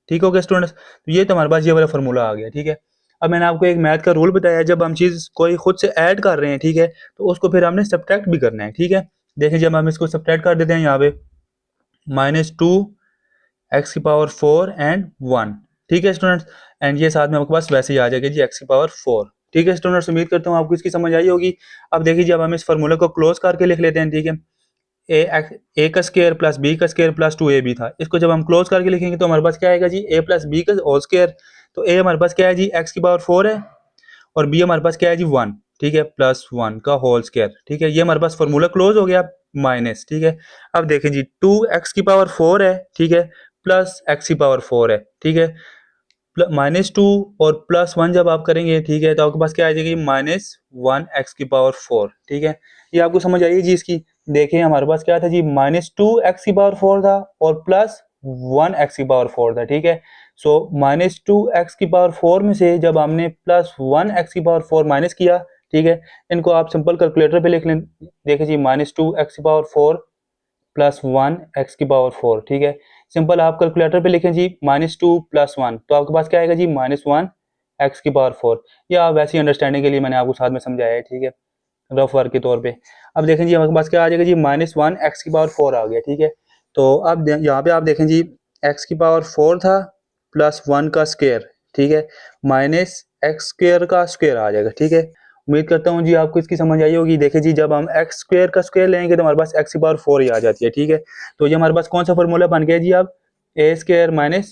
Speaker 1: ठीक हो गया स्टूडेंट्स। तो ये तो हमारे पास ये वाला फार्मूला आ गया, ठीक है। अब मैंने आपको एक मैथ का रूल बताया, जब हम चीज़ कोई खुद से ऐड कर रहे हैं, ठीक है, तो उसको फिर हमने सब्ट्रैक्ट भी करना है, ठीक है। देखिए जब हम इसको सब्ट्रैक्ट कर देते हैं यहाँ पे, -2 x⁴ एंड 1, ठीक है स्टूडेंट्स, एंड ये साथ में आपके पास वैसे ही आ जाएगा जी x⁴, ठीक है स्टूडेंट्स। उम्मीद करता हूँ आपको इसकी समझ आई होगी। अब देखिए जब हम इस फार्मूले को क्लोज करके लिख लेते हैं, ठीक है, a का स्क्वायर प्लस b का स्क्वायर प्लस 2ab था, इसको जब हम क्लोज करके लिखेंगे तो हमारे पास क्या आएगा जी, a प्लस b का होल स्क्वायर। तो a हमारे पास क्या है जी, x⁴ है, और b हमारे पास क्या है जी, 1, ठीक है, प्लस 1 का होल स्क्वायर, ठीक है। ये हमारे पास फार्मूला क्लोज हो गया, माइनस, ठीक है। अब देखें जी, 2x⁴ है, ठीक है, प्लस x⁴ है, ठीक है, -2 और +1 जब आप करेंगे, ठीक है, तो आपके पास क्या आ जाएगी, -1 x⁴, ठीक है। ये आपको समझ आई जी इसकी। देखिए हमारे पास क्या था जी, -2 x⁴ था और +1 x⁴ था, ठीक है। सो -2 x⁴ में से जब हमने +1 x⁴ माइनस किया, ठीक है, इनको आप सिंपल कैलकुलेटर पे लिख लें। देखिए जी, -2 x⁴ प्लस 1 x⁴, ठीक है। सिंपल आप कैलकुलेटर पे लिखें जी, -2 + 1, तो आपके पास क्या आएगा जी, -1 x⁴। या वैसी अंडरस्टैंडिंग के लिए मैंने आपको साथ में समझाया है, ठीक है, रफ वर्क के तौर पे। अब देखें जी, हमारे पास क्या आ जाएगा जी, -1 x⁴ आ गया, ठीक है। तो अब यहाँ पे आप देखें जी, x⁴ था प्लस 1 का स्क्वायर, ठीक है, माइनस x² का स्क्वायर आ जाएगा, ठीक है। उम्मीद करता हूँ जी आपको इसकी समझ आई होगी। देखिए जी, जब हम x² का स्क्वायर लेंगे तो हमारे पास x⁴ ही आ जाती है, ठीक है। तो ये हमारे पास कौन सा फार्मूला बन गया जी, अब a²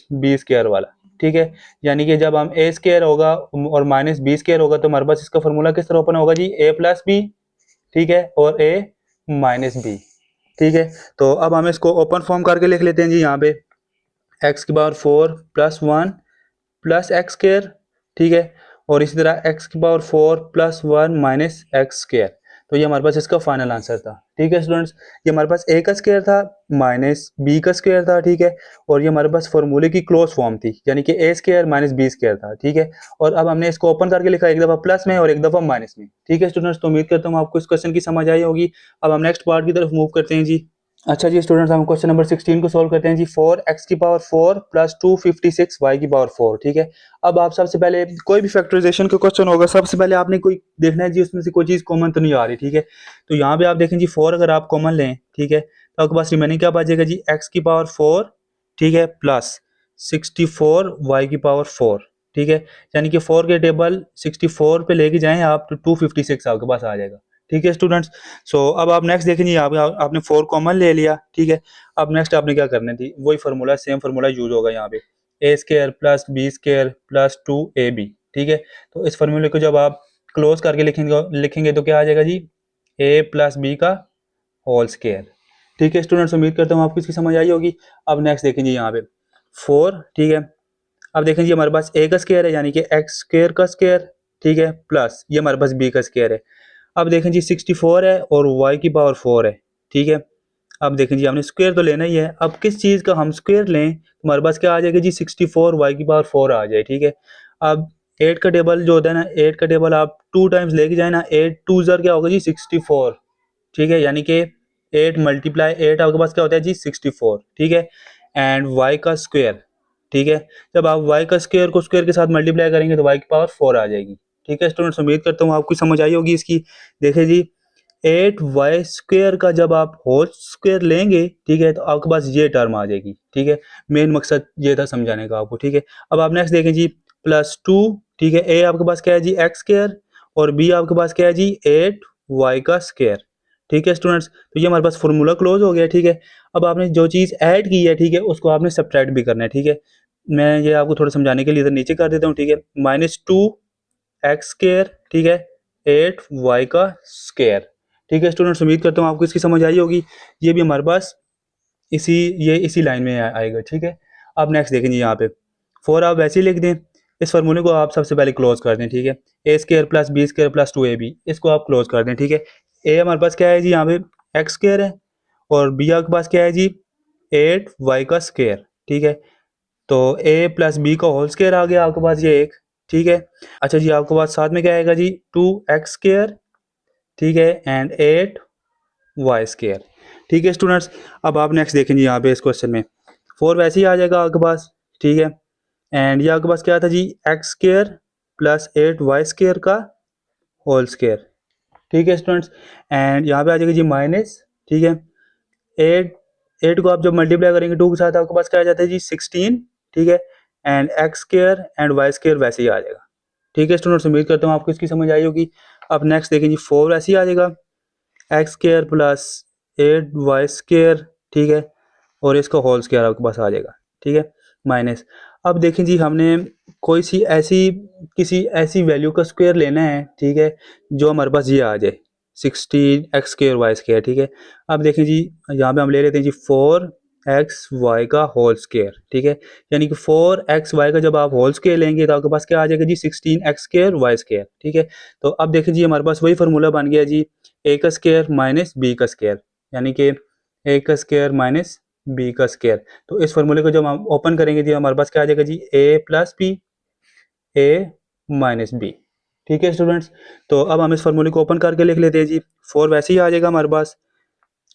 Speaker 1: - b² वाला, ठीक है। यानी कि जब हम a² होगा और -b² होगा तो हमारे पास इसका फार्मूला किस तरह ओपन होगा जी, a + b, ठीक है, और a - b, ठीक है। तो अब हम इसको ओपन फॉर्म करके लिख लेते हैं जी, यहाँ पे x⁴ प्लस 1 प्लस x², ठीक है, और इसी तरह x⁴ प्लस 1 माइनस x²। तो ये हमारे पास इसका फाइनल आंसर था, ठीक है स्टूडेंट्स। ये हमारे पास a का स्क्वायर था माइनस b का स्क्वायर था, ठीक है, और ये हमारे पास फॉर्मूले की क्लोज फॉर्म थी, यानी कि a² - b² था, ठीक है। और अब हमने इसको ओपन करके लिखा, एक दफ़ा प्लस में और एक दफ़ा माइनस में, ठीक है स्टूडेंट्स। तो उम्मीद करता हूँ आपको इस क्वेश्चन की समझ आई होगी। अब हम नेक्स्ट पार्ट की तरफ मूव करते हैं जी। अच्छा जी स्टूडेंट्स, हम क्वेश्चन नंबर 16 को सॉल्व करते हैं जी। 4x⁴ प्लस 256y⁴, ठीक है। अब आप सबसे पहले कोई भी फैक्टराइजेशन का क्वेश्चन होगा, सबसे पहले आपने कोई देखना है जी, उसमें से कोई चीज़ कॉमन तो नहीं आ रही, ठीक है। तो यहाँ पे आप देखें जी, 4 अगर आप कॉमन लें, ठीक है, तो आपके पास रिमेनिंग क्या बचेगा जी, x⁴, ठीक है, प्लस 64y⁴, ठीक है। यानी कि 4 के टेबल 64 पे लेके जाएं आप तो 256 आपके पास आ जाएगा, ठीक है स्टूडेंट्स। सो अब आप नेक्स्ट देखेंगे, यहाँ पे आपने 4 कॉमन ले लिया, ठीक है। अब नेक्स्ट आपने क्या करना थी, वही फार्मूला, सेम फार्मूला यूज होगा यहाँ पे, A square plus B square plus 2ab, ठीक है। तो इस फार्मूले को जब आप क्लोज करके लिखेंगे तो क्या आ जाएगा जी, ए प्लस बी का होल स्क्वायर। ठीक है स्टूडेंट्स, उम्मीद करता हूँ आपको इसकी समझ आई होगी। अब नेक्स्ट देखेंगे यहाँ पे 4, ठीक है। अब देखें जी हमारे पास ए का स्क्वायर है, यानी कि एक्स स्क्वायर का स्क्वायर, ठीक है, प्लस ये हमारे पास बी का स्क्वायर है। अब देखें जी 64 है और y की पावर 4 है, ठीक है। अब देखें जी हमने स्क्वायर तो लेना ही है, अब किस चीज़ का हम स्क्वायर लें तो हमारे पास क्या आ जाएगा जी, 64 y की पावर 4 आ जाए, ठीक है। अब 8 का टेबल जो होता है ना, 8 का टेबल आप 2 टाइम्स लेके जाए ना, 8 2 ज़र क्या होगा जी 64, ठीक है, यानी कि 8 मल्टीप्लाई 8 आपके पास क्या होता है जी 64, ठीक है। एंड y का स्क्वायर, ठीक है, जब आप y का स्क्वायर को स्क्वायर के साथ मल्टीप्लाई करेंगे तो y की पावर 4 आ जाएगी। ठीक है स्टूडेंट्स, उम्मीद करता हूँ आपको समझ आई होगी इसकी। देखिए जी 8y स्क्वायर का जब आप होल स्क्वायर लेंगे, ठीक है, तो आपके पास ये टर्म आ जाएगी, ठीक है। मेन मकसद ये था समझाने का आपको, ठीक है। अब आप नेक्स्ट देखें जी +2, ठीक है, a आपके पास क्या है जी एक्स स्क्वायर और b आपके पास क्या है जी 8y का स्क्वायर, ठीक है स्टूडेंट्स। तो ये हमारे पास फार्मूला क्लोज हो गया, ठीक है। अब आपने जो चीज़ ऐड की है, ठीक है, उसको आपने सब्ट्रैक्ट भी करना है, ठीक है। मैं ये आपको थोड़ा समझाने के लिए इधर नीचे कर देता हूँ, ठीक है। -2x स्क्वायर, ठीक है, 8y का स्क्वायर, ठीक है स्टूडेंट्स, उम्मीद करता हूँ आपको इसकी समझ आई होगी। ये भी हमारे पास इसी लाइन में आएगा, ठीक है। अब नेक्स्ट देखेंगे यहाँ पे 4 आप वैसे ही लिख दें, इस फार्मूले को आप सबसे पहले क्लोज कर दें, ठीक है। A square plus B square plus 2ab, इसको आप क्लोज कर दें, ठीक है। ए हमारे पास क्या है जी यहाँ पे एक्स स्क्वायर है और बी आपके पास क्या है जी 8y का स्क्वायर, ठीक है। तो a प्लस बी का होल स्क्वायर आ गया आपके पास ये एक, ठीक है। अच्छा जी आपके पास साथ में क्या आएगा जी 2x स्क्वायर, ठीक है, एंड 8y स्क्वायर, ठीक है स्टूडेंट्स। अब आप नेक्स्ट देखेंगे यहाँ पे इस क्वेश्चन में 4 वैसे ही आ जाएगा आपके पास, ठीक है। एंड ये आपके पास क्या था जी X square plus 8y square का होल स्क्वायर, ठीक है स्टूडेंट्स। एंड यहाँ पे आ जाएगा जी माइनस, ठीक है, 8 8 को आप जब मल्टीप्लाई करेंगे 2 के साथ आपके पास क्या आ जाता है जी 16, ठीक है। And X square and Y square वैसे ही आ जाएगा, ठीक है स्टूडेंट्स, उम्मीद करता हूँ आपको इसकी समझ आई होगी। अब नेक्स्ट देखें जी 4 वैसे ही आ जाएगा, x square plus 8y square, ठीक है, और इसका होल स्क्वायर आपके पास आ जाएगा, ठीक है, माइनस। अब देखें जी हमने कोई सी ऐसी किसी ऐसी वैल्यू का स्क्वायर लेना है, ठीक है, जो हमारे पास ये आ जाए 16x स्क्वायर वाई स्क्वायर, ठीक है। अब देखें जी यहाँ पे हम ले लेते हैं जी 4xy का होल स्क्वायर, ठीक है, यानी कि 4xy का जब आप होल स्क्वायर लेंगे तो आपके पास क्या आ जाएगा जी 16x स्क्वायर वाई स्क्वायर, ठीक है। तो अब देखें जी हमारे पास वही फार्मूला बन गया जी ए का स्क्वायर माइनस बी का स्क्वायर, यानी कि ए का स्क्वायर माइनस बी का स्क्वायर। तो इस फार्मूले को जब हम ओपन करेंगे जी हमारे पास क्या आ जाएगा जी ए प्लस बी, ए माइनस बी, ठीक है स्टूडेंट्स। तो अब हम इस फार्मूले को ओपन करके लिख लेते हैं जी 4 वैसे ही आ जाएगा हमारे पास,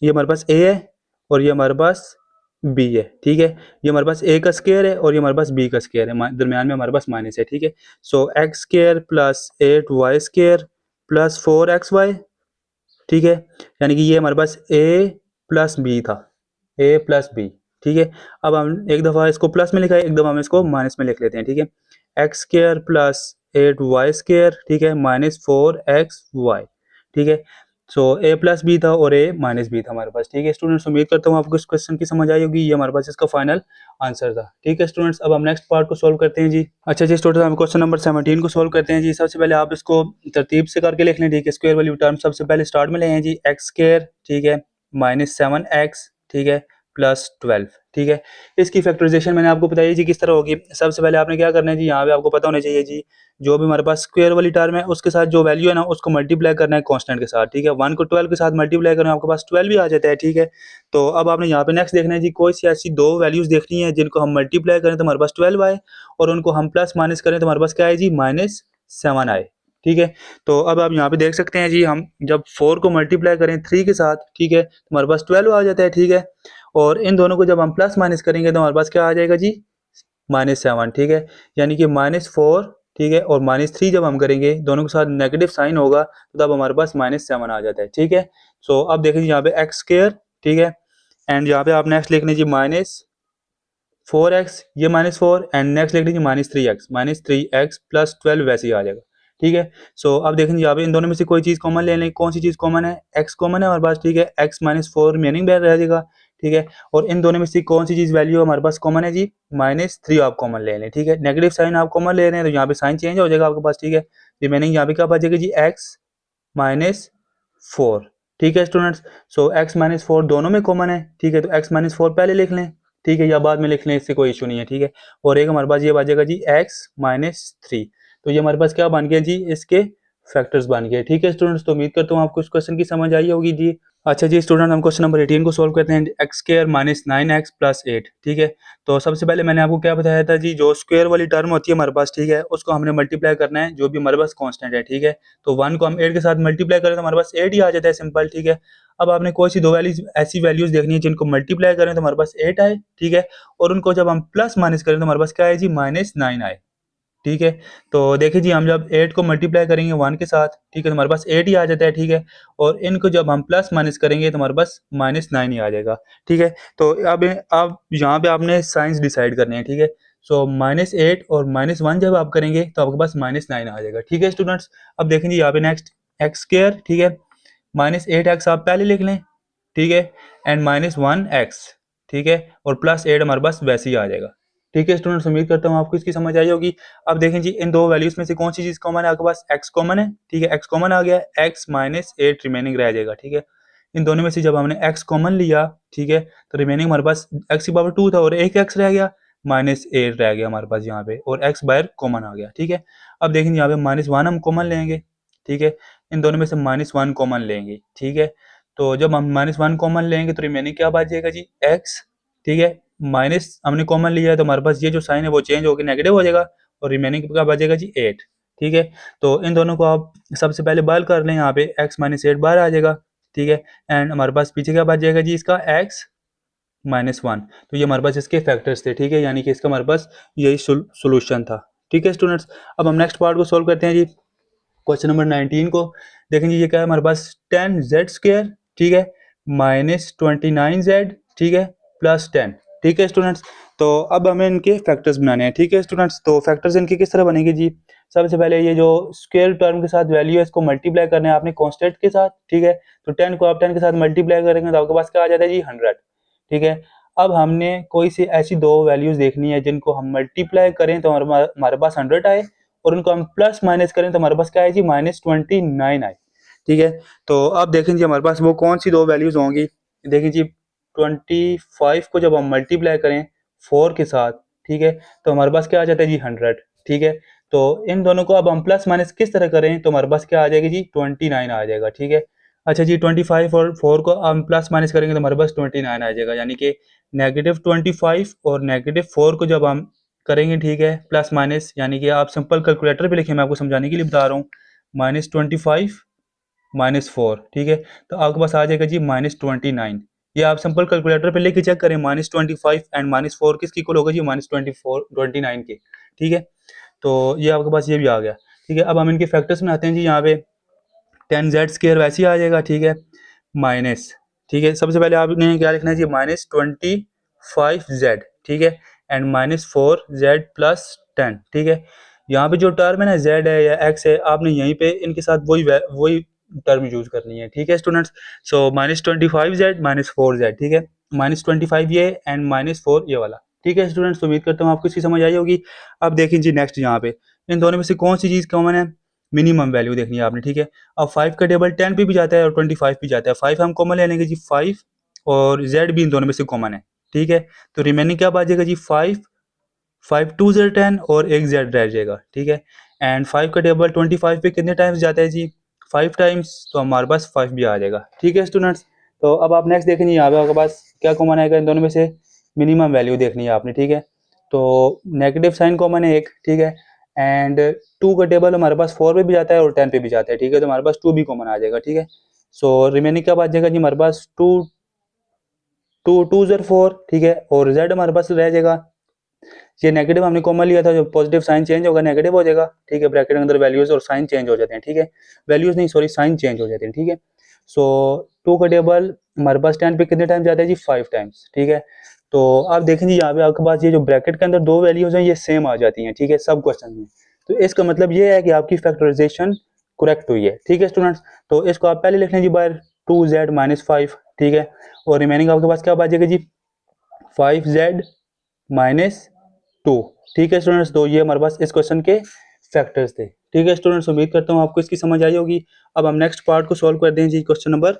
Speaker 1: ये हमारे पास ए है और ये हमारे पास बी है, ठीक है। ये हमारे पास ए का स्क्वायर है और ये हमारे पास बी का स्क्वायर है, दरमियान में हमारे पास माइनस है, ठीक है। So X square plus 8y square plus 4xy, ठीक है, यानी कि ये हमारे पास ए प्लस बी था, ए प्लस बी, ठीक है। अब हम एक दफ़ा इसको प्लस में लिखा है, एक दफ़ा हम इसको माइनस में लिख लेते हैं, ठीक है। X square plus 8y square, ठीक है, माइनस 4xy, ठीक है। सो ए प्लस बी था और ए माइनस बी था हमारे पास, ठीक है स्टूडेंट्स, उम्मीद करता हूँ आपको इस क्वेश्चन की समझ आई होगी। ये हमारे पास इसका फाइनल आंसर था, ठीक है स्टूडेंट्स। अब हम नेक्स्ट पार्ट को सॉल्व करते हैं जी। अच्छा जी स्टूडेंट्स, हम क्वेश्चन नंबर 17 को सॉल्व करते हैं जी। सबसे पहले आप इसको तरतीब से करके लिख लें, ठीक है। स्क्वायर वाली टर्म सबसे पहले स्टार्ट में ले हैं जी एक्स स्क्वायर, ठीक है, -7x, ठीक है, +12, ठीक है। इसकी फैक्टराइजेशन मैंने आपको बताई जी किस तरह होगी। सबसे पहले आपने क्या करना है जी, यहाँ पे आपको पता होना चाहिए जी जो भी हमारे पास स्क्वायर वाली टर्म है उसके साथ जो वैल्यू है ना उसको मल्टीप्लाई करना है कांस्टेंट के साथ, ठीक है। 1 को 12 के साथ मल्टीप्लाई करना आपके पास 12 भी आ जाता है, ठीक है। तो अब आपने यहाँ पे नेक्स्ट देखना है जी कोई सी ऐसी दो वैल्यूज देखनी है जिनको हम मल्टीप्लाई करें तो हमारे पास 12 आए और उनको हम प्लस माइनस करें तो हमारे पास क्या आए जी -7 आए, ठीक है। तो अब आप यहाँ पे देख सकते हैं जी हम जब 4 को मल्टीप्लाई करें 3 के साथ, ठीक है, तो हमारे पास 12 आ जाता है, ठीक है। और इन दोनों को जब हम प्लस माइनस करेंगे तो हमारे पास क्या आ जाएगा जी -7, ठीक है, यानी कि -4, ठीक है, और -3 जब हम करेंगे दोनों के साथ नेगेटिव साइन होगा तो तब हमारे पास -7 आ जाता है, ठीक है। सो अब देखिए यहाँ पे एक्स स्क्वायर, ठीक है, एंड यहाँ पे आप नेक्स्ट लिख लीजिए -4x, ये -4 एंड नेक्स्ट लिख लीजिए -3x, -3x +12 वैसे ही आ जाएगा, ठीक है। सो अब देखें यहाँ पे इन दोनों में से कोई चीज़ कॉमन ले लें। कौन सी चीज़ कॉमन है? एक्स कॉमन है हमारे पास, ठीक है। एक्स माइनस फोर रिमेनिंग बैर रह जाएगा, ठीक है। और इन दोनों में से कौन सी चीज़ वैल्यू हमारे पास कॉमन है जी? -3 आप कॉमन ले लें, ठीक है। नेगेटिव साइन आप कॉमन ले रहे हैं तो यहाँ पे साइन चेंज हो जाएगा आपके पास, ठीक है। रिमेनिंग यहाँ पे क्या बचेगा जी? एक्स माइनस फोर, ठीक है स्टूडेंट्स। सो एक्स माइनस फोर दोनों में कॉमन है, ठीक है। तो एक्स माइनस फोर पहले लिख लें, ठीक है, या बाद में लिख लें, इससे कोई इशू नहीं है, ठीक है। और एक हमारे पास ये बचेगा जी एक्स माइनस थ्री। तो ये हमारे पास क्या बन गया जी? इसके फैक्टर्स बन गए, ठीक है स्टूडेंट्स। तो उम्मीद करता हूँ आपको इस क्वेश्चन की समझ आई होगी जी। अच्छा जी स्टूडेंट, हम क्वेश्चन नंबर 18 को सॉल्व करते हैं। X square minus 9x plus 8, ठीक है। तो सबसे पहले मैंने आपको क्या बताया था जी? जो स्क्वायर वाली टर्म होती है हमारे पास, ठीक है, उसको हमने मल्टीप्लाई करना है जो भी हमारे पास कांस्टेंट है, ठीक है। तो 1 को हम 8 के साथ मल्टीप्लाई करें तो हमारे पास 8 ही आ जाता है, सिंपल, ठीक है। अब आपने कोई सी दो वैल्यूज ऐसी वैल्यूज देखनी है जिनको मल्टीप्लाई करें तो हमारे पास 8 आए, ठीक है। और उनको जब हम प्लस माइनस करें तो हमारे पास क्या आए जी? -9 आए, ठीक है। तो देखिए जी, हम जब 8 को मल्टीप्लाई करेंगे 1 के साथ, ठीक है, तो हमारे पास 8 ही आ जाता है, ठीक है। और इनको जब हम प्लस माइनस करेंगे तो हमारे पास -9 ही आ जाएगा, ठीक है। तो अब यहाँ पे आपने साइंस डिसाइड करने हैं, ठीक है। सो -8 और -1 जब आप करेंगे तो आपके पास -9 आ जाएगा, ठीक है स्टूडेंट्स। अब देखें जी यहाँ पे नेक्स्ट एक्स स्क्वायर, ठीक है, -8x आप पहले लिख लें, ठीक है, एंड -1x, ठीक है, और प्लस 8 हमारे पास वैसे ही आ जाएगा, ठीक है स्टूडेंट्स। उम्मीद करता हूँ आपको इसकी समझ आई होगी। अब देखें जी, इन दो वैल्यूज में से कौन सी चीज़ कॉमन है आपके पास? एक्स कॉमन है, ठीक है, एक्स कॉमन आ गया, एक्स -8 रिमेनिंग रह जाएगा, ठीक है। इन दोनों में से जब हमने एक्स कॉमन लिया, ठीक है, तो रिमेनिंग हमारे पास एक्स की पावर 2 था और एक एक्स रह गया, -8 रह गया हमारे पास यहाँ पे, और एक्स बाहर कॉमन आ गया, ठीक है। अब देखेंगे यहाँ पे -1 हम कॉमन लेंगे, ठीक है। इन दोनों में से -1 कॉमन लेंगे, ठीक है। तो जब हम -1 कॉमन लेंगे तो रिमेनिंग क्या बचेगा जी? एक्स, ठीक है। माइनस हमने कॉमन लिया है तो हमारे पास ये जो साइन है वो चेंज होकर नेगेटिव हो जाएगा, और रिमेनिंग क्या बचेगा जी? 8, ठीक है। तो इन दोनों को आप सबसे पहले बाहर कर लें, यहाँ पे x -8 बाहर आ जाएगा, ठीक है। एंड हमारे पास पीछे क्या बच जाएगा जी? इसका x -1। तो ये हमारे पास इसके फैक्टर्स थे, ठीक है, यानी कि इसका हमारे पास यही सोल्यूशन था, ठीक है स्टूडेंट्स। अब हम नेक्स्ट पार्ट को सोल्व करते हैं जी, क्वेश्चन नंबर 19 को। देखें जी, ये क्या है हमारे पास? 10z², ठीक है, -29z, ठीक है, +10, ठीक है स्टूडेंट्स। तो अब हमें इनके फैक्टर्स बनाने हैं, ठीक है स्टूडेंट्स। तो फैक्टर्स इनके किस तरह बनेंगे जी? सबसे पहले ये जो स्क्वायर टर्म के साथ वैल्यू है इसको मल्टीप्लाई करना है आपने कांस्टेंट के साथ, ठीक है। तो 10 को आप 10 के साथ मल्टीप्लाई करेंगे तो आपके पास क्या आ जाता है जी? 100, ठीक है। अब हमने कोई सी ऐसी दो वैल्यूज देखनी है जिनको हम मल्टीप्लाई करें तो हमारे पास 100 आए, और उनको हम प्लस माइनस करें तो हमारे पास क्या है जी? -29 आए, ठीक है। तो अब देखें जी, हमारे पास वो कौन सी दो वैल्यूज होंगी? देखें जी, 25 को जब हम मल्टीप्लाई करें 4 के साथ, ठीक है, तो हमारे पास क्या आ जाता है जी? 100, ठीक है। तो इन दोनों को अब हम प्लस माइनस किस तरह करें तो हमारे पास क्या आ जाएगी जी? 29 आ जाएगा, ठीक है। अच्छा जी, 25 और 4 को हम प्लस माइनस करेंगे तो हमारे पास 29 आ जाएगा, यानी कि -25 और -4 को जब हम करेंगे, ठीक है, प्लस माइनस, यानी कि आप सिंपल कैलकुलेटर पे लिखें, मैं आपको समझाने के लिए बता रहा हूँ। -25 -4, ठीक है, तो आपके पास आ जाएगा जी -29। ये आप सिंपल कैलकुलेटर पे लेके चेक करें, -25 एंड -4 किसकी इक्वल होगा जी? -29 के, ठीक है। तो ये आपके पास ये भी आ गया, ठीक है। अब हम इनके फैक्टर्स में आते हैं जी। यहाँ पे 10z² वैसे ही आ जाएगा, ठीक है, माइनस, ठीक है। सबसे पहले आपने क्या लिखना है जी? -25z, ठीक है, एंड -4z + 10, ठीक है। यहाँ पे जो टर्म है ना, z है या x है, आपने यहीं पे इनके साथ वही टर्म यूज करनी है, ठीक है स्टूडेंट्स। सो -25z -4z, ठीक है, -25 ये एंड -4 ये वाला, ठीक है स्टूडेंट्स। तो उम्मीद करता हूँ आपको इसकी समझ आई होगी। अब देखिए जी, नेक्स्ट यहाँ पे इन दोनों में से कौन सी चीज़ कॉमन है? मिनिमम वैल्यू देखनी है आपने, ठीक है। अब 5 का टेबल 10 पे भी जाता है और 25 भी जाता है। 5 हम कॉमन ले लेंगे जी, 5 और z भी इन दोनों में से कॉमन है, ठीक है। तो रिमेनिंग क्या बचेगा जी? 5, 5 2 ज़र 10 और एक z रह जाएगा, ठीक है। एंड 5 का टेबल 25 पे कितने टाइम्स जाता है जी? 5 टाइम्स, तो हमारे पास 5 भी आ जाएगा, ठीक है स्टूडेंट्स। तो अब आप नेक्स्ट देखेंगे, यहाँ पे आपके पास क्या कॉमन आएगा इन दोनों में से? मिनिमम वैल्यू देखनी है आपने, ठीक है। तो नेगेटिव साइन कॉमन है एक, ठीक है, एंड 2 का टेबल हमारे पास 4 पे भी जाता है और 10 पे भी जाता है, ठीक है। तो हमारे पास 2 भी कॉमन आ जाएगा, ठीक है। सो रिमेनिंग क्या बच जाएगा जी? हमारे पास 2 2 2 ज़र 4, ठीक है, और z हमारे पास रह जाएगा। ये नेगेटिव हमने कॉमन लिया था, जो पॉजिटिव साइन चेंज होगा नेगेटिव हो जाएगा, ठीक है। ब्रैकेट के अंदर वैल्यूज और साइन चेंज हो जाते हैं, ठीक है। वैल्यूज नहीं, सॉरी, साइन चेंज हो जाते हैं, ठीक है। सो 2 का टेबल हमारे पास 10 पे कितने टाइम जाता है जी? 5 टाइम्स, ठीक है। तो आप देखें जी, यहाँ पे आपके पास ये जो ब्रैकेट के अंदर दो वैल्यूज हैं ये सेम आ जाती हैं, ठीक है, सब क्वेश्चन में। तो इसका मतलब ये है कि आपकी फैक्टराइजेशन करेक्ट हुई है। ठीक है स्टूडेंट्स, तो इसको आप पहले लिख लें जी बाय 2z माइनस 5। ठीक है, और रिमेनिंग आपके पास क्या बचेगा जी 5z माइनस 2। ठीक है स्टूडेंट्स, तो ये हमारे पास इस क्वेश्चन के फैक्टर्स थे। ठीक है स्टूडेंट्स, उम्मीद करता हूँ आपको इसकी समझ आई होगी। अब हम नेक्स्ट पार्ट को सॉल्व कर दें जी, क्वेश्चन नंबर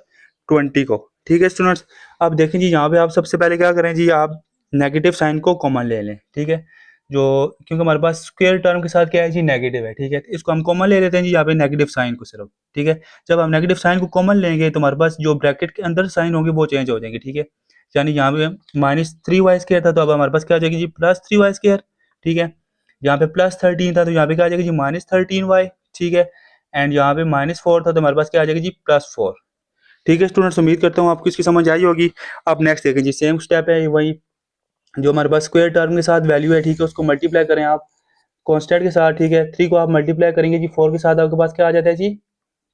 Speaker 1: 20 को। ठीक है स्टूडेंट्स, अब देखें जी यहाँ पे आप सबसे पहले क्या करें जी, आप नेगेटिव साइन को कॉमन ले लें। ठीक है, जो क्योंकि हमारे पास स्क्वायर टर्म के साथ क्या है जी नेगेटिव है। ठीक है, तो इसको हम कॉमन ले लेते हैं जी यहाँ पे नेगेटिव साइन को सिर्फ। ठीक है, जब हम नेगेटिव साइन को कॉमन लेंगे तो हमारे पास जो ब्रैकेट के अंदर साइन होंगे वो चेंज हो जाएंगे। ठीक है, यानी यहाँ पे -3y² था तो अब हमारे पास क्या आ जाएगी जी +3y²। ठीक है, यहाँ पे +13 था तो यहाँ पे क्या आ जाएगा जी -13y। ठीक है, एंड यहाँ पे -4 था तो हमारे पास क्या आ जाएगा जी +4। ठीक है स्टूडेंट्स, उम्मीद करता हूँ आपको इसकी समझ आई होगी। अब नेक्स्ट देखें जी, सेम स्टेप है वही, जो हमारे पास स्क्वायर टर्म के साथ वैल्यू है। ठीक है, उसको मल्टीप्लाई करें आप कॉन्स्टेंट के साथ। ठीक है, 3 को आप मल्टीप्लाई करेंगे जी 4 के साथ, आपके पास क्या आ जाता है जी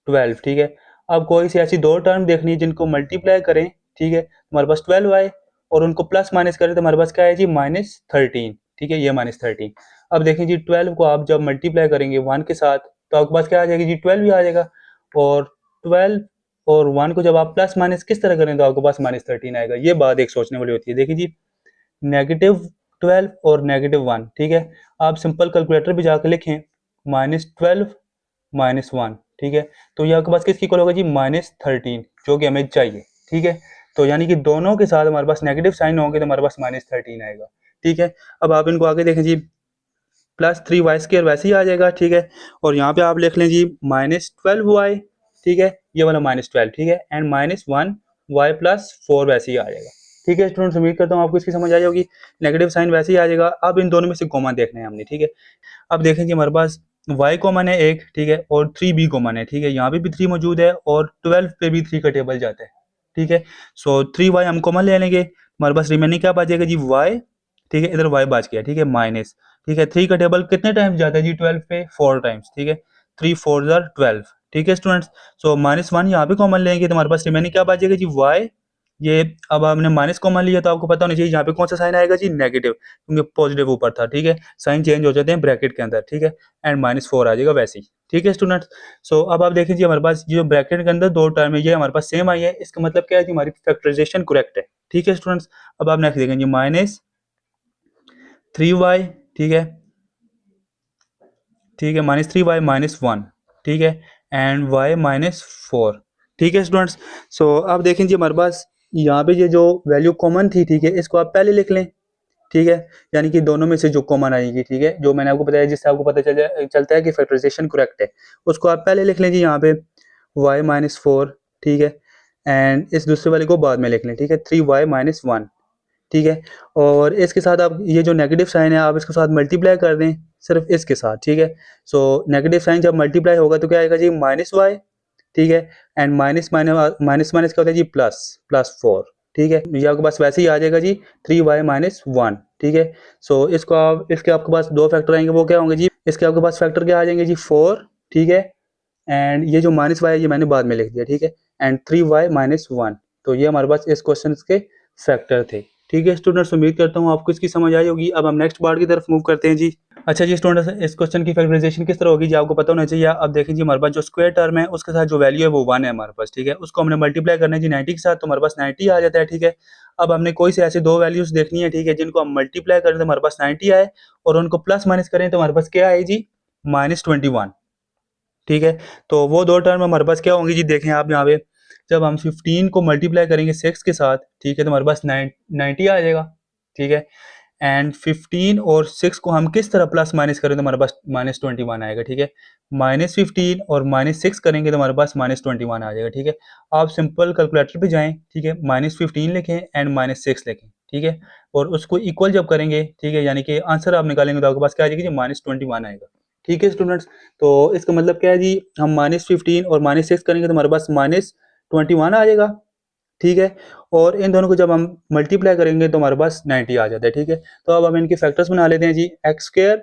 Speaker 1: 12। ठीक है, अब कोई सी ऐसी दो टर्म देखनी है जिनको मल्टीप्लाई करें। ठीक है, हमारे पास 12 आए और उनको प्लस माइनस करें तो हमारे पास क्या है जी -13। ठीक है, ये -13। अब देखें जी 12 को आप जब मल्टीप्लाई करेंगे 1 के साथ तो आपके पास क्या आ जाएगी जी 12 भी आ जाएगा। और 12 और 1 को जब आप प्लस माइनस किस तरह करें तो आपके पास -13 आएगा। ये बात एक सोचने वाली होती है। देखिए जी -12 और -1। ठीक है, आप सिंपल कैलकुलेटर भी जाकर लिखें -12 -1। ठीक है, तो ये आपके पास किसकी इक्वल होगा जी -13, जो कि हमें चाहिए। ठीक है, तो यानी कि दोनों के साथ हमारे पास नेगेटिव साइन होंगे तो हमारे पास -13 आएगा। ठीक है, अब आप इनको आगे देखें जी +3y² वैसे ही आ जाएगा। ठीक है, और यहाँ पे आप लिख लें जी -12y। ठीक है, ये वाला -12। ठीक है, एंड -1y+4 वैसे ही आ जाएगा। ठीक है स्टूडेंट्स, उम्मीद करता हूँ आपको इसकी समझ आई होगी। नेगेटिव साइन वैसे ही आ जाएगा। अब इन दोनों में से कॉमन देखना है हमने। ठीक है, अब देखें जी हमारे पास y कॉमन है एक। ठीक है, और 3b कॉमन है। ठीक है, यहाँ पे भी 3 मौजूद है और 12 पे भी 3 का टेबल जाता है। ठीक है, सो 3y हम कॉमन ले लेंगे, हमारे पास रिमेनिंग क्या बचेगा जी y। ठीक है, इधर y बच गया। ठीक है, माइनस। ठीक है, 3 का टेबल कितने टाइम्स जाता है जी 12 पे 4 टाइम्स। ठीक है, 3 4 12। ठीक है स्टूडेंट्स, सो -1 यहाँ पे कॉमन लेंगे तो हमारे पास रिमेनिंग क्या बचेगा जी y। ये अब हमने माइनस कॉमन लिया तो आपको पता होना चाहिए यहाँ पे कौन सा साइन आएगा जी नेगेटिव, क्योंकि पॉजिटिव ऊपर था। ठीक है, साइन चेंज हो जाते हैं ब्रैकेट के अंदर। ठीक है, एंड -4 आ जाएगा वैसे ही। ठीक है स्टूडेंट्स, सो अब आप देखिए जी हमारे पास जो ब्रैकेट के अंदर दो टर्म है ये हमारे पास सेम आई है। इसका मतलब क्या है कि हमारी फैक्टराइजेशन करेक्ट है। ठीक है स्टूडेंट्स, अब आप नेक्स्ट देखेंगे -3y। ठीक है, ठीक है, -3y -1। ठीक है, एंड y -4। ठीक है स्टूडेंट्स, सो अब देखें जी हमारे पास यहाँ पे ये जो वैल्यू कॉमन थी। ठीक है, इसको आप पहले लिख लें। ठीक है, यानी कि दोनों में से जो कॉमन आएगी। ठीक है, जो मैंने आपको बताया जिससे आपको पता चलता है कि फैक्टराइजेशन करेक्ट है, उसको आप पहले लिख लें जी यहाँ पे y-4। ठीक है, एंड इस दूसरे वाले को बाद में लिख लें। ठीक है, 3y-1। ठीक है, और इसके साथ आप ये जो नेगेटिव साइन है आप इसके साथ मल्टीप्लाई कर दें सिर्फ इसके साथ। ठीक है, सो नेगेटिव साइन जब मल्टीप्लाई होगा तो क्या आएगा जी -y। ठीक है, and minus minus minus minus क्या होता है जी +4। ठीक है, ये आपके पास वैसे ही आ जाएगा जी 3y-1। ठीक है, सो इसको आप इसके आपके पास दो फैक्टर आएंगे, वो क्या होंगे जी इसके आपके पास फैक्टर क्या आ जाएंगे जी 4। ठीक है, एंड ये जो -y है ये मैंने बाद में लिख दिया। ठीक है, एंड 3y-1। तो ये हमारे पास इस क्वेश्चन के फैक्टर थे। ठीक है स्टूडेंट्स, उम्मीद करता हूँ आपको इसकी समझ आई होगी। अब हम नेक्स्ट पार्ट की तरफ मूव करते हैं जी। अच्छा जी स्टूडेंट्स, इस क्वेश्चन की फैक्टराइजेशन किस तरह होगी जी आपको पता होना चाहिए। अब देखें जी हमारे पास जो स्क्वायर टर्म है उसके साथ जो वैल्यू है वो 1 है हमारे पास। ठीक है, उसको हमने मल्टीप्लाई करना है जी 90 के साथ तो हमारे पास 90 आ जाता है। ठीक है, अब हमने कोई से ऐसे दो वैल्यूज देखनी है। ठीक है, जिनको हम मल्टीप्लाई करें तो हमारे पास 90 आए और उनको प्लस माइनस करें तो हमारे पास क्या आए जी -21। ठीक है, तो वो दो टर्म हमारे पास क्या होंगी जी, देखें आप यहाँ पे जब हम 15 को मल्टीप्लाई करेंगे 6 के साथ। ठीक है, तो हमारे पास 90 आ जाएगा। ठीक है, एंड 15 और 6 को हम किस तरह प्लस माइनस करें तो हमारे पास -21 आएगा। ठीक है, -15 और -6 करेंगे तो हमारे पास -21 आ जाएगा। ठीक है, आप सिंपल कैलकुलेटर पे जाएं। ठीक है, -15 लिखें एंड -6 लिखें। ठीक है, और उसको इक्वल जब करेंगे, ठीक है, यानी कि आंसर आप निकालेंगे तो आपके पास क्या आ जाएगा जी -21 आएगा। ठीक है स्टूडेंट्स, तो इसका मतलब क्या है जी, हम -15 और -6 करेंगे तो हमारे पास -21 आ जाएगा। ठीक है, और इन दोनों को जब हम मल्टीप्लाई करेंगे तो हमारे पास 90 आ जाता है। ठीक है, तो अब हम इनके फैक्टर्स बना लेते हैं जी x²।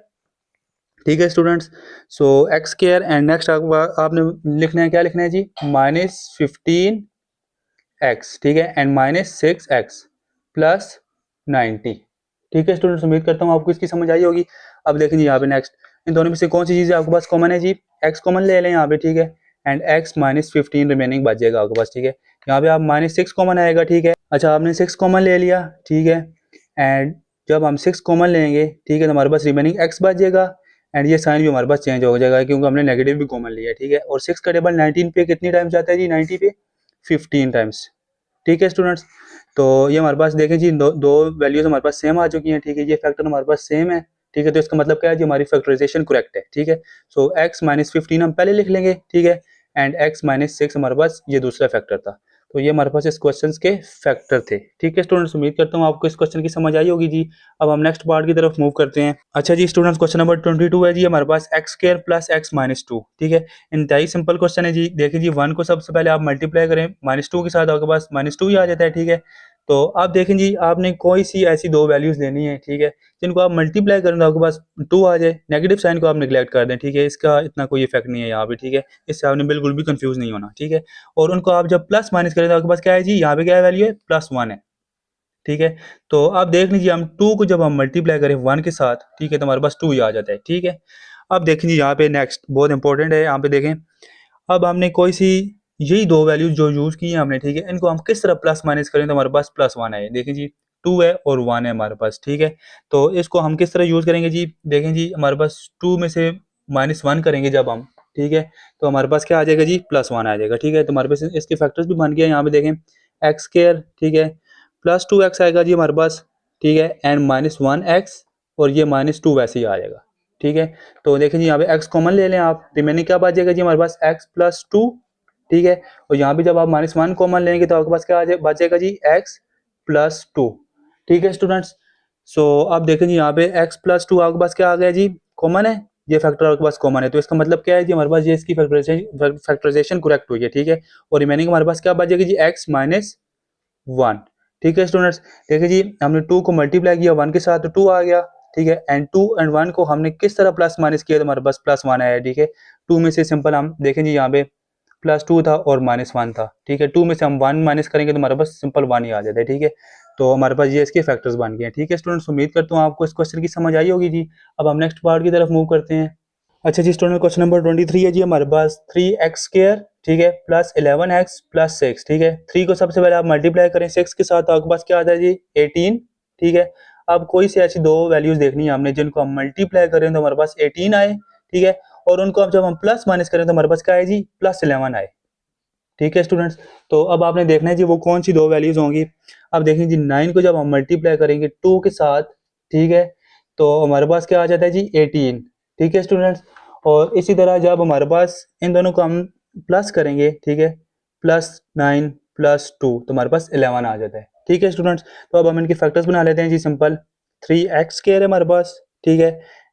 Speaker 1: ठीक है students, so x² and next आपने लिखना है, क्या लिखना है जी -15x। ठीक है, एंड -6x +90। ठीक है स्टूडेंट्स, उम्मीद करता हूँ आपको इसकी समझ आई होगी। अब देखें जी यहाँ पे नेक्स्ट इन दोनों में से कौन सी चीज़ आपके पास कॉमन है जी? x कॉमन ले लें यहाँ पे, ठीक है, एंड x माइनस 15 रिमेनिंग बच जाएगा आपके पास, ठीक है। यहाँ पे आप -6 कॉमन आएगा, ठीक है। अच्छा, आपने 6 कॉमन ले लिया, ठीक है, एंड जब हम 6 कॉमन लेंगे, ठीक है, तो हमारे पास रिमेनिंग x बच जाएगा, एंड ये साइन भी हमारे पास चेंज हो जाएगा क्योंकि हमने नेगेटिव भी कॉमन लिया है, ठीक है। और 6 का टेबल 19 पे कितनी टाइम्स जाता है जी? 90 पे 15 टाइम्स, ठीक है स्टूडेंट्स। तो ये हमारे पास देखें जी, दो वैल्यूज हमारे पास सेम आ चुकी हैं, ठीक है, ये फैक्टर हमारे पास सेम है, ठीक है। तो इसका मतलब क्या है जी? हमारी फैक्टराइजेशन करेक्ट है, ठीक है। सो x माइनस 15 हम पहले लिख लेंगे, ठीक है, एंड x माइनस 6 हमारे पास ये दूसरा फैक्टर था। तो ये हमारे पास इस क्वेश्चन के फैक्टर थे, ठीक है स्टूडेंट्स। उम्मीद करता हूँ आपको इस क्वेश्चन की समझ आई होगी जी। अब हम नेक्स्ट पार्ट की तरफ मूव करते हैं। अच्छा जी स्टूडेंट्स, क्वेश्चन नंबर 22 है जी हमारे पास x² प्लस x माइनस 2, ठीक है। इंतहाई सिंपल क्वेश्चन है जी। देखिए जी, 1 को सबसे पहले आप मल्टीप्लाई करें -2 के साथ, आपके पास -2 ही आ जाता है, ठीक है। तो आप देखें जी, आपने कोई सी ऐसी दो वैल्यूज लेनी है, ठीक है, जिनको आप मल्टीप्लाई करें तो आपके पास 2 आ जाए। नेगेटिव साइन को आप निगलेक्ट कर दें, ठीक है, इसका इतना कोई इफेक्ट नहीं है यहाँ पे, ठीक है। इससे आपने बिल्कुल भी कंफ्यूज नहीं होना, ठीक है। और उनको आप जब प्लस माइनस करें तो आपके पास क्या है जी? यहाँ पे क्या है वैल्यू है? +1 है, ठीक है। तो आप देख लीजिए, हम 2 को जब हम मल्टीप्लाई करें 1 के साथ, ठीक है, तो हमारे पास 2 ही आ जाता है, ठीक है। अब देखें जी, यहाँ पे नेक्स्ट बहुत इंपॉर्टेंट है, यहाँ पे देखें, अब हमने कोई सी यही दो वैल्यूज जो यूज़ की हैं हमने, ठीक है, इनको हम किस तरह प्लस माइनस करें तो हमारे पास +1 आए। देखें जी, 2 है और 1 है हमारे पास, ठीक है। तो इसको हम किस तरह यूज़ करेंगे जी? देखें जी, हमारे पास 2 में से -1 करेंगे जब हम, ठीक है, तो हमारे पास क्या आ जाएगा जी? +1 आ जाएगा, ठीक है। तो हमारे पास इसके फैक्टर्स भी बन गए हैं, यहाँ पे देखें, x², ठीक है, +2x आएगा जी हमारे पास, ठीक है, एंड -1x, और ये -2 वैसे ही आ जाएगा, ठीक है। तो देखें जी, यहाँ पे x कॉमन ले लें आप, रिमेनिंग क्या बच जाएगा जी हमारे पास? x प्लस 2, ठीक है। और यहाँ पे जब आप -1 कॉमन लेंगे तो आपके पास क्या बच जाएगा जी? x प्लस 2, ठीक है स्टूडेंट्स। सो अब देखें जी, यहाँ पे x प्लस 2 आपके पास क्या आ गया जी? कॉमन है, ये फैक्टर आपके पास कॉमन है, तो इसका मतलब क्या है जी? हमारे पास ये इसकी फैक्टराइजेशन करेक्ट हुई है, ठीक है। और रिमेनिंग हमारे पास क्या बच जाएगी जी? x माइनस 1, ठीक है स्टूडेंट्स। देखिए जी, हमने 2 को मल्टीप्लाई किया 1 के साथ तो 2 आ गया, ठीक है, एंड 2 एंड 1 को हमने किस तरह प्लस माइनस किया तो हमारे पास +1 आया, ठीक है। 2 में से सिंपल हम देखें जी, यहाँ पे +2 था और -1 था, ठीक है। 2 में से हम 1 माइनस करेंगे तो हमारे पास सिंपल 1 ही आ जाता है, ठीक है। तो हमारे पास ये इसके फैक्टर्स बन गए हैं, ठीक है स्टूडेंट्स। उम्मीद करता हूँ आपको इस क्वेश्चन की समझ आई होगी जी। अब हम नेक्स्ट पार्ट की तरफ मूव करते हैं। अच्छा जी स्टूडेंट, क्वेश्चन नंबर 23 है जी हमारे पास 3x², ठीक है, प्लस 11x प्लस 6, ठीक है। 3 को सबसे पहले आप मल्टीप्लाई करें 6 के साथ तो आपके पास क्या आता है जी? 18, ठीक है। अब कोई सी ऐसी दो वैल्यूज देखनी है हमने जिनको हम मल्टीप्लाई करें तो हमारे पास 18 आए, ठीक है, और उनको अब जब हम प्लस माइनस करें तो हमारे पास क्या है जी? +11 आए, ठीक है स्टूडेंट्स। तो अब आपने देखना है जी वो कौन सी दो वैल्यूज होंगी। अब देखें जी, 9 को जब हम मल्टीप्लाई करेंगे 2 के साथ, ठीक है, तो हमारे पास क्या आ जाता है जी? 18, ठीक है स्टूडेंट्स। और इसी तरह जब हमारे पास इन दोनों को हम प्लस करेंगे, ठीक है, +9 +2 तो हमारे पास 11 आ जाता है, ठीक है स्टूडेंट्स। तो अब हम इनके फैक्टर्स बना लेते हैं जी सिंपल। 3x² है हमारे पास, ठीक है,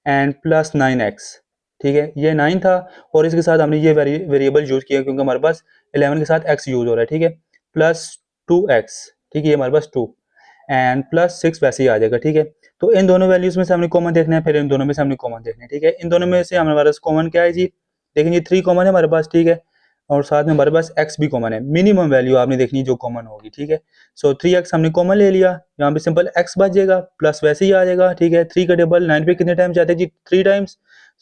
Speaker 1: एंड +9x, ठीक है, ये 9 था और इसके साथ हमने ये वेरिएबल यूज़ किया क्योंकि हमारे पास 11 के साथ x यूज़ हो रहा है, ठीक है, +2x, ठीक है, ये हमारे पास 2 एंड +6 वैसे ही आ जाएगा, ठीक है। तो इन दोनों वैल्यूज़ में से हमने कॉमन देखना है, फिर इन दोनों में से हमने कॉमन देखना है, ठीक है। इन दोनों में से हमारे पास कॉमन क्या है जी? देखिए ये 3 कॉमन है हमारे पास, ठीक है, और साथ में हमारे पास x भी कॉमन है। मिनिमम वैल्यू आपने देखनी है जो कॉमन होगी, ठीक है। सो 3x हमने कॉमन ले लिया, यहाँ पे सिंपल x बच जाएगा, प्लस वैसे ही आ जाएगा, ठीक है। 3 का टेबल 9 पे कितने टाइम्स जाते हैं जी? 3 टाइम्स।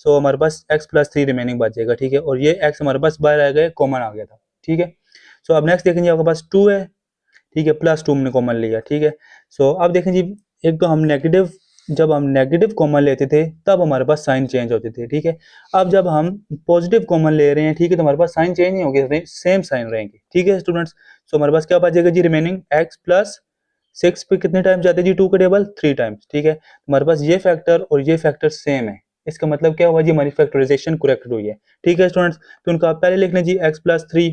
Speaker 1: सो हमारे पास x प्लस 3 रिमेनिंग बच जाएगा, ठीक है, और ये x हमारे पास बाहर आ गया, कॉमन आ गया था, ठीक है। सो अब नेक्स्ट देखेंगे, आपके पास 2 है, ठीक है, +2 हमने कॉमन लिया, ठीक है। सो अब देखें जी, एक तो हम नेगेटिव, जब हम नेगेटिव कॉमन लेते थे तब हमारे पास साइन चेंज होते थे, ठीक है। अब जब हम पॉजिटिव कॉमन ले रहे हैं, ठीक है, तो हमारे पास साइन चेंज नहीं होंगे, सेम साइन रहेंगे, ठीक है स्टूडेंट्स। सो हमारे पास क्या बचेगा जी? रिमेनिंग x प्लस 6 पे कितने टाइम्स जाते हैं जी? 2 का टेबल 3 टाइम्स, ठीक है। हमारे पास ये फैक्टर और ये फैक्टर सेम है, इसका मतलब क्या हुआ जी? हमारी फैक्टराइजेशन करेक्ट हुई है, ठीक है स्टूडेंट्स। तो उनको आप पहले लिख लें जी, x प्लस 3,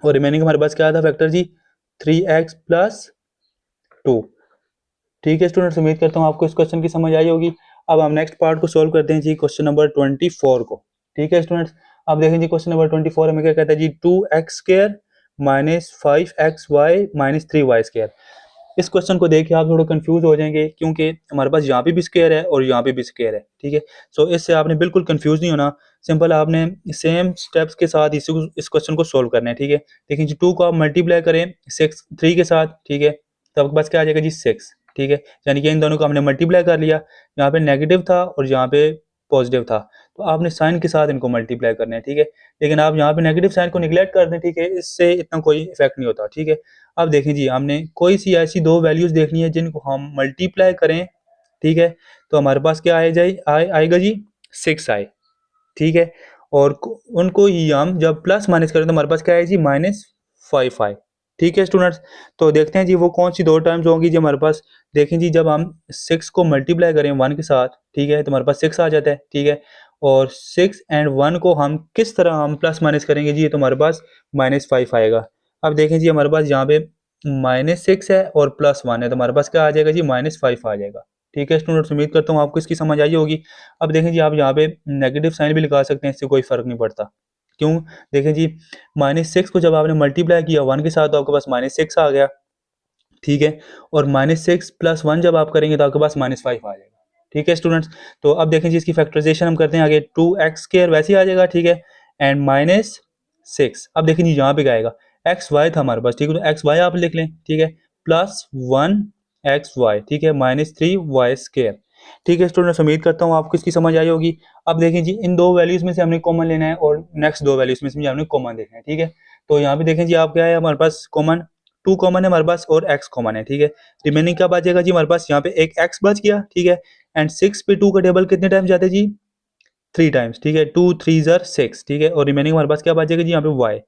Speaker 1: और रिमेनिंग हमारे पास क्या था फैक्टर जी? 3x प्लस 2, ठीक है स्टूडेंट्स। उम्मीद करता हूँ आपको इस क्वेश्चन की समझ आई होगी। अब हम नेक्स्ट पार्ट को सॉल्व करते हैं जी, क्वेश्चन नंबर 24 को, ठीक है स्टूडेंट्स। अब देखें जी, क्वेश्चन नंबर 24 हमें क्या कहता है जी? 2x² minus 5xy minus 3y²। इस क्वेश्चन को देख के आप थोड़ा कंफ्यूज हो जाएंगे क्योंकि हमारे पास यहाँ पे भी स्क्वायर है और यहाँ पे भी स्क्वायर है, ठीक है। सो इससे आपने बिल्कुल कंफ्यूज नहीं होना, सिंपल आपने सेम स्टेप्स के साथ इस क्वेश्चन को सोल्व करना है, ठीक है। देखिए जी, 2 को आप मल्टीप्लाई करें 3 के साथ, ठीक है, तो आपके पास क्या आ जाएगा जी? 6, ठीक है, यानी कि इन दोनों को हमने मल्टीप्लाई कर लिया। यहाँ पे नेगेटिव था और यहाँ पे पॉजिटिव था, तो आपने साइन के साथ इनको मल्टीप्लाई करना है, ठीक है। लेकिन आप यहाँ पे नेगेटिव साइन को निगलेक्ट कर दें, ठीक है, इससे इतना कोई इफेक्ट नहीं होता, ठीक है। अब देखें जी, हमने कोई सी ऐसी दो वैल्यूज देखनी है जिनको हम मल्टीप्लाई करें, ठीक है, तो हमारे पास क्या आएगा जी 6 आए, ठीक है। और उनको ही हम जब प्लस माइनस करें तो हमारे पास क्या है जी -5 आए, ठीक है स्टूडेंट्स। तो देखते हैं जी वो कौन सी दो टर्म्स होंगी जी हमारे पास। देखें जी, जब हम 6 को मल्टीप्लाई करें 1 के साथ, ठीक है, तो हमारे पास 6 आ जाता है, ठीक है। और 6 एंड 1 को हम किस तरह हम प्लस माइनस करेंगे जी, तो हमारे पास -5 आएगा। अब देखें जी, हमारे पास यहाँ पे -6 है और +1 है, तो हमारे पास क्या आ जाएगा जी -5 आ जाएगा, ठीक है स्टूडेंट्स। उम्मीद करता हूँ आपको इसकी समझ आई होगी। अब देखें जी, आप यहाँ पे नेगेटिव साइन भी लगा सकते हैं, इससे कोई फ़र्क नहीं पड़ता। क्यों? देखें जी, -6 को जब आपने मल्टीप्लाई किया 1 के साथ तो आपके पास -6 आ गया, ठीक है। और -6 + 1 जब आप करेंगे तो आपके पास -5 आ जाएगा, ठीक है स्टूडेंट्स। तो अब देखें जी, इसकी फैक्टराइजेशन हम करते हैं आगे, 2x² वैसे ही आ जाएगा, ठीक है, एंड -6। अब देखें जी, यहाँ पे क्या आएगा, xy था हमारे पास, ठीक है, तो xy आप लिख लें, ठीक है, +1xy, ठीक है, -3y², ठीक है स्टूडेंट्स। उम्मीद करता हूँ आपको इसकी समझ आई होगी। अब देखें जी, इन दो वैल्यूज़ में से हमने कॉमन लेना है और नेक्स्ट दो वैल्यूज़ में से हमने कॉमन देखना है, ठीक है। तो यहाँ पे देखें जी, आप क्या है हमारे पास कॉमन 2 कॉमन है हमारे पास और x कॉमन है, ठीक है। रिमेनिंग क्या बचेगा जी हमारे पास, यहाँ पे एक x बच गया, ठीक है। एंड 6 पे 2 का टेबल कितने टाइम्स जाते हैं जी 3 टाइम्स, ठीक है, 2 3 ज़र 6, ठीक है। और रिमेनिंग हमारे पास क्या बचेगा जी यहाँ पे y,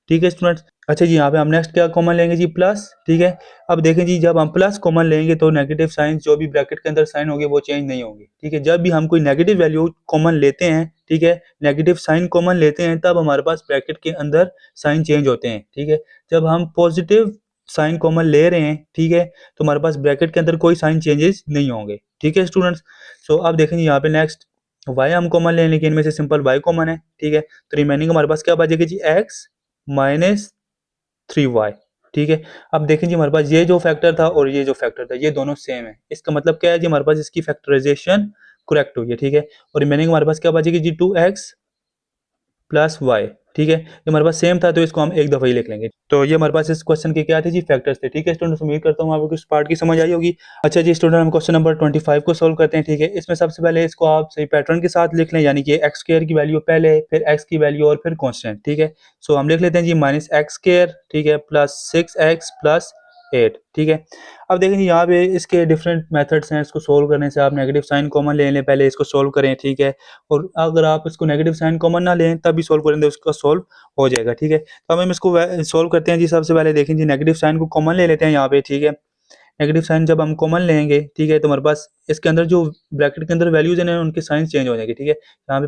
Speaker 1: ठीक है स्टूडेंट्स। अच्छा जी, यहाँ पे हम नेक्स्ट क्या कॉमन लेंगे जी प्लस, ठीक है। अब देखें जी, जब हम प्लस कॉमन लेंगे तो नेगेटिव साइन जो भी ब्रैकेट के अंदर साइन होंगे वो चेंज नहीं होंगे, ठीक है। जब भी हम कोई नेगेटिव वैल्यू कॉमन लेते हैं, ठीक है, नेगेटिव साइन कॉमन लेते हैं, तब हमारे पास ब्रैकेट के अंदर साइन चेंज होते हैं, ठीक है। जब हम पॉजिटिव साइन कॉमन ले रहे हैं, ठीक है, तो हमारे पास ब्रैकेट के अंदर कोई साइन चेंजेस नहीं होंगे, ठीक है स्टूडेंट्स। सो अब देखें जी, यहाँ पे नेक्स्ट y हम कॉमन लें, लेकिन इनमें से सिंपल y कॉमन है, ठीक है। तो रिमेनिंग हमारे पास क्या बचेगा जी x -3y, ठीक है। अब देखें जी, हमारे पास ये जो फैक्टर था और ये जो फैक्टर था ये दोनों सेम है, इसका मतलब क्या है जी, हमारे पास इसकी फैक्टराइजेशन करेक्ट हुई है, ठीक है। और रिमेनिंग हमारे पास क्या बचेगी जी 2x + y, ठीक है। ये हमारे पास सेम था तो इसको हम एक दफ़ा ही लिख लेंगे। तो ये हमारे पास इस क्वेश्चन के क्या थे जी फैक्टर्स थे, ठीक है स्टूडेंट्स। उम्मीद करता हूँ आपको इस पार्ट की समझ आई होगी। अच्छा जी स्टूडेंट, हम क्वेश्चन नंबर 25 को सॉल्व करते हैं, ठीक है। इसमें सबसे पहले इसको आप सही पैटर्न के साथ लिख लें, यानी कि x² की वैल्यू पहले, फिर x की वैल्यू और फिर कांस्टेंट, ठीक है। सो हम लिख लेते हैं जी -x², ठीक है, +6x + 8, ठीक है। अब देखें जी, यहाँ पे इसके डिफरेंट मेथड्स हैं, इसको सोल्व करने से आप नेगेटिव साइन कॉमन ले लें, पहले इसको सोल्व करें, ठीक है। और अगर आप इसको नेगेटिव साइन कॉमन ना लें तब भी सोल्व करेंगे, उसका सोल्व हो जाएगा, ठीक है। तो हम इसको सोल्व करते हैं जी। सबसे पहले देखें जी, नेगेटिव साइन को कॉमन ले लेते हैं यहाँ पे, ठीक है। नेगेटिव साइन जब हम कॉमन लेंगे, ठीक है, तो हमारे पास इसके अंदर जो ब्रैकेट के अंदर वैल्यूज हैं उनके साइन चेंज हो जाएंगे, ठीक है। यहाँ पे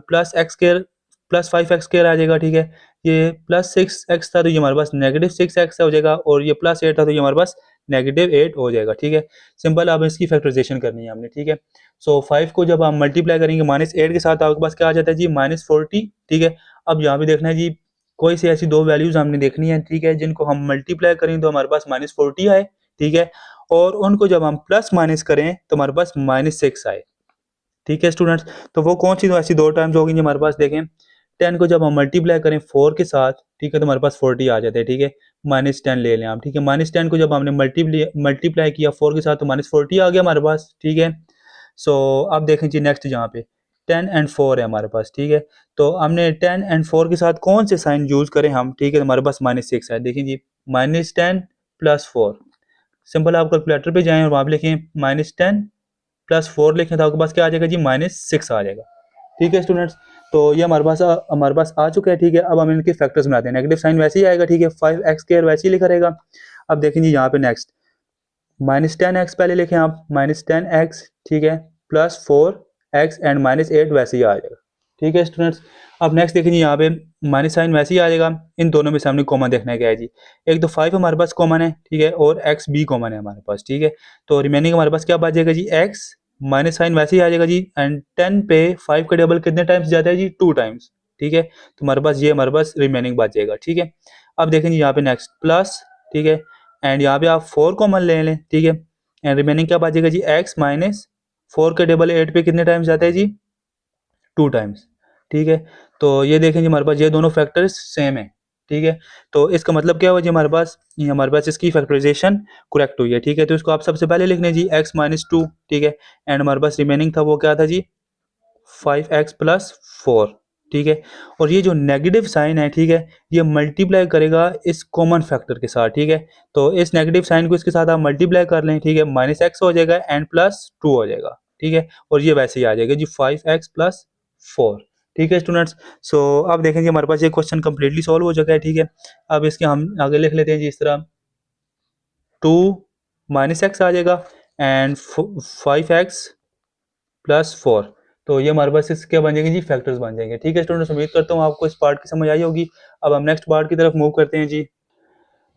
Speaker 1: +5x² आ जाएगा, ठीक है। ये +6x था तो ये हमारे पास -6x हो जाएगा, और ये +8 था तो ये हमारे पास -8 हो जाएगा, ठीक है। सिंपल, अब इसकी फैक्टराइजेशन करनी है हमने, ठीक है। सो 5 को जब हम मल्टीप्लाई करेंगे -8 के साथ, आपके पास क्या आ जाता है जी -40, ठीक है। अब यहाँ पे देखना है जी, कोई सी ऐसी दो वैल्यूज हमने देखनी है, ठीक है, जिनको हम मल्टीप्लाई करें तो हमारे पास -40 आए, ठीक है। और उनको जब हम प्लस माइनस करें तो हमारे पास -6 आए, ठीक है स्टूडेंट्स। तो वो कौन सी दो ऐसी दो टर्म्स होगी जो हमारे पास, देखें 10 को जब हम मल्टीप्लाई करें 4 के साथ, ठीक है, तो हमारे पास 40 आ जाते हैं, ठीक है। -10 ले लें आप, ठीक है। -10 को जब हमने मल्टीप्लाई किया 4 के साथ तो -40 आ गया हमारे पास, ठीक है। सो अब देखें जी, नेक्स्ट जहाँ पे 10 एंड 4 है हमारे पास, ठीक है। तो हमने 10 एंड 4 के साथ कौन से साइन यूज़ करें हम, ठीक है, तो हमारे पास -6 है। देखें जी, -10 + 4, सिंपल आप कैलकुलेटर पे जाएँ और वहाँ पे लिखें -10 + 4 लिखें तो आपके पास क्या आ जाएगा जी -6 आ जाएगा, ठीक है स्टूडेंट्स। तो ये हमारे पास आ चुका है, ठीक है। अब हम इनके फैक्टर्स बनाते हैं। नेगेटिव साइन वैसे ही आएगा, ठीक है, 5x² वैसे ही लिखा रहेगा। अब देखें जी, यहाँ पे नेक्स्ट -10x पहले लिखें आप, -10x, ठीक है, +4x एंड -8 वैसे ही आ जाएगा, ठीक है स्टूडेंट्स। अब नेक्स्ट देखें जी, यहाँ पे माइनस साइन वैसे ही आ जाएगा। इन दोनों में से हमने कॉमन देखना है क्या है जी। एक तो 5 हमारे पास कॉमन है, ठीक है, और x भी कॉमन है हमारे पास, ठीक है। तो रिमेनिंग हमारे पास क्या बच जाएगा जी x, माइनस साइन वैसे ही आ जाएगा जी। एंड 10 पे 5 का डबल कितने टाइम्स जाता है जी 2 टाइम्स, ठीक है। तो हमारे पास ये हमारे पास रिमेनिंग बच जाएगा, ठीक है। अब देखें जी, यहाँ पे नेक्स्ट प्लस, ठीक है, एंड यहाँ पे आप 4 कॉमन ले लें, ठीक है। एंड रिमेनिंग क्या बचेगा जी x माइनस 4 का डबल 8 पे कितने टाइम्स जाता है जी 2 टाइम्स, ठीक है। तो ये देखें जी, हमारे पास ये दोनों फैक्टर्स सेम है, ठीक है। तो इसका मतलब क्या हुआ जी, हमारे पास इसकी फैक्टराइजेशन करेक्ट हुई है, ठीक है। तो इसको आप सबसे पहले लिखने जी x -2, ठीक है। एंड हमारे पास रिमेनिंग था वो क्या था जी 5x प्लस 4, ठीक है। और ये जो नेगेटिव साइन है, ठीक है, ये मल्टीप्लाई करेगा इस कॉमन फैक्टर के साथ, ठीक है। तो इस नेगेटिव साइन को इसके साथ आप मल्टीप्लाई कर लें, ठीक है, माइनस एक्स हो जाएगा एंड प्लस 2 हो जाएगा, ठीक है। और ये वैसे ही आ जाएगा जी 5x प्लस 4, ठीक है स्टूडेंट्स। सो अब देखेंगे हमारे पास ये क्वेश्चन कंप्लीटली सॉल्व हो चुका है, ठीक है। अब इसके हम आगे लिख लेते हैं जी इस तरह, 2 माइनस एक्स आ जाएगा एंड 5x प्लस 4। तो ये हमारे पास इसके बन जाएंगे जी फैक्टर्स बन जाएंगे, ठीक है स्टूडेंट्स। उम्मीद करता हूँ आपको इस पार्ट की समझ आई होगी। अब हम नेक्स्ट पार्ट की तरफ मूव करते हैं जी।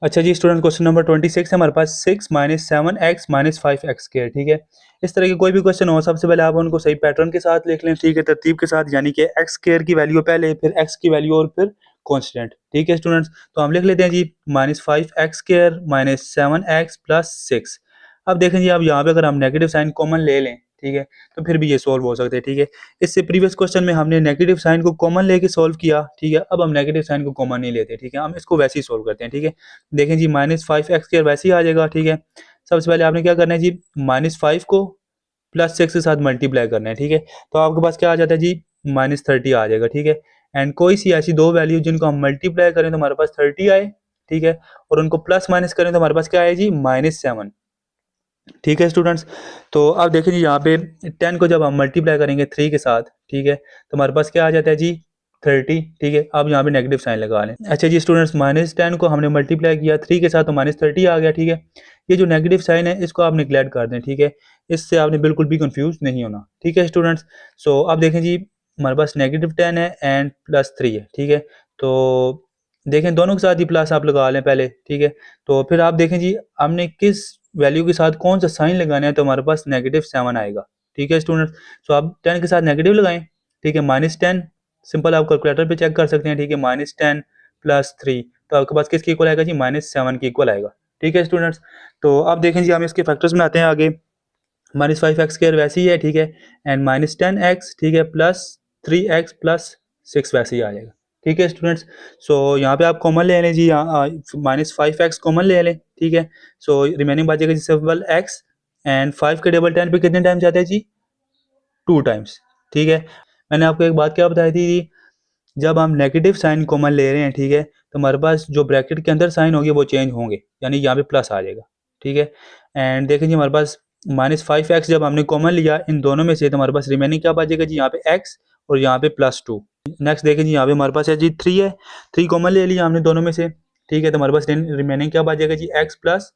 Speaker 1: अच्छा जी स्टूडेंट, क्वेश्चन नंबर 26 है हमारे पास, 6 minus 7x minus 5x square, ठीक है। इस तरह के कोई भी क्वेश्चन हो, सबसे पहले आप उनको सही पैटर्न के साथ लिख लें, ठीक है, तरतीब के साथ, यानी कि एक्स स्क्वायर की वैल्यू पहले, फिर एक्स की वैल्यू और फिर कांस्टेंट, ठीक है स्टूडेंट्स। तो हम लिख लेते हैं जी minus 5x square minus 7x plus 6। अब देखें जी, अब यहाँ पे अगर हम नेगेटिव साइन कॉमन ले लें, ठीक है, तो फिर भी ये सॉल्व हो सकते हैं, ठीक है। इससे प्रीवियस क्वेश्चन में हमने नेगेटिव साइन को कॉमन लेके सॉल्व किया, ठीक है। अब हम नेगेटिव साइन को कॉमन नहीं लेते, ठीक है, हम इसको वैसे ही सॉल्व करते हैं, ठीक है। देखें जी माइनस 5x स्क्वायर वैसे ही आ जाएगा, ठीक है। सबसे पहले आपने क्या करना है जी, माइनस 5 को प्लस 6 के साथ मल्टीप्लाई करना है, ठीक है। तो आपके पास क्या आ जाता है जी, माइनस 30 आ जाएगा, ठीक है। एंड कोई सी ऐसी दो वैल्यू जिनको हम मल्टीप्लाई करें तो हमारे पास 30 आए, ठीक है, और उनको प्लस माइनस करें तो हमारे पास क्या आए जी, माइनस 7, ठीक है स्टूडेंट्स। तो अब देखिए जी, यहाँ पे 10 को जब हम मल्टीप्लाई करेंगे 3 के साथ, ठीक है, तो हमारे पास क्या आ जाता है जी 30, ठीक है। अब यहाँ पे नेगेटिव साइन लगा लें। अच्छा जी स्टूडेंट्स, माइनस 10 को हमने मल्टीप्लाई किया 3 के साथ तो माइनस 30 आ गया, ठीक है। ये जो नेगेटिव साइन है इसको आप निगलेक्ट कर दें, ठीक है। इससे आपने बिल्कुल भी कंफ्यूज नहीं होना, ठीक है स्टूडेंट्स। सो अब देखें जी, हमारे पास नेगेटिव 10 है एंड प्लस 3 है, ठीक है। तो देखें दोनों के साथ ही प्लस आप लगा लें पहले, ठीक है। तो फिर आप देखें जी, हमने किस वैल्यू के साथ कौन सा साइन लगाना है, तो हमारे पास नेगेटिव 7 आएगा, ठीक है स्टूडेंट्स। सो आप 10 के साथ नेगेटिव लगाएं, ठीक है, माइनस 10, सिंपल आप कैलकुलेटर पे चेक कर सकते हैं, ठीक है, माइनस 10 प्लस 3, तो आपके पास किसके इक्वल आएगा जी, माइनस 7 के इक्वल आएगा, ठीक है स्टूडेंट्स। तो अब देखें जी, हम इसके फैक्टर्स में आते हैं आगे। माइनस 5x स्क्वायर वैसे ही है, ठीक है, एंड माइनस 10x, ठीक है, प्लस 3x प्लस 6 वैसे ही आ जाएगा, ठीक है स्टूडेंट्स। सो यहाँ पे आप कॉमन ले लें जी, यहाँ माइनस 5x कॉमन ले लें, ठीक है। सो रिमेनिंग बचेगा जी सिंपल x, एंड 5 के डबल 10 पे कितने टाइम्स आते हैं जी, 2 टाइम्स, ठीक है। मैंने आपको एक बात क्या बताई थी, जब हम नेगेटिव साइन कॉमन ले रहे हैं, ठीक है, तो हमारे पास जो ब्रैकेट के अंदर साइन होंगे वो चेंज होंगे, यानी यहाँ पे प्लस आ जाएगा, ठीक है। एंड देखें जी, हमारे पास माइनस 5x जब हमने कॉमन लिया इन दोनों में से, तो हमारे पास रिमेनिंग क्या बचेगा जी, यहाँ पे x और यहाँ पे प्लस 2। नेक्स्ट देखें जी, यहाँ पे हमारे पास है जी 3 है, 3 कॉमन ले लिया हमने दोनों में से, ठीक है। तो हमारे पास रिमेनिंग क्या बचेगा जी, x प्लस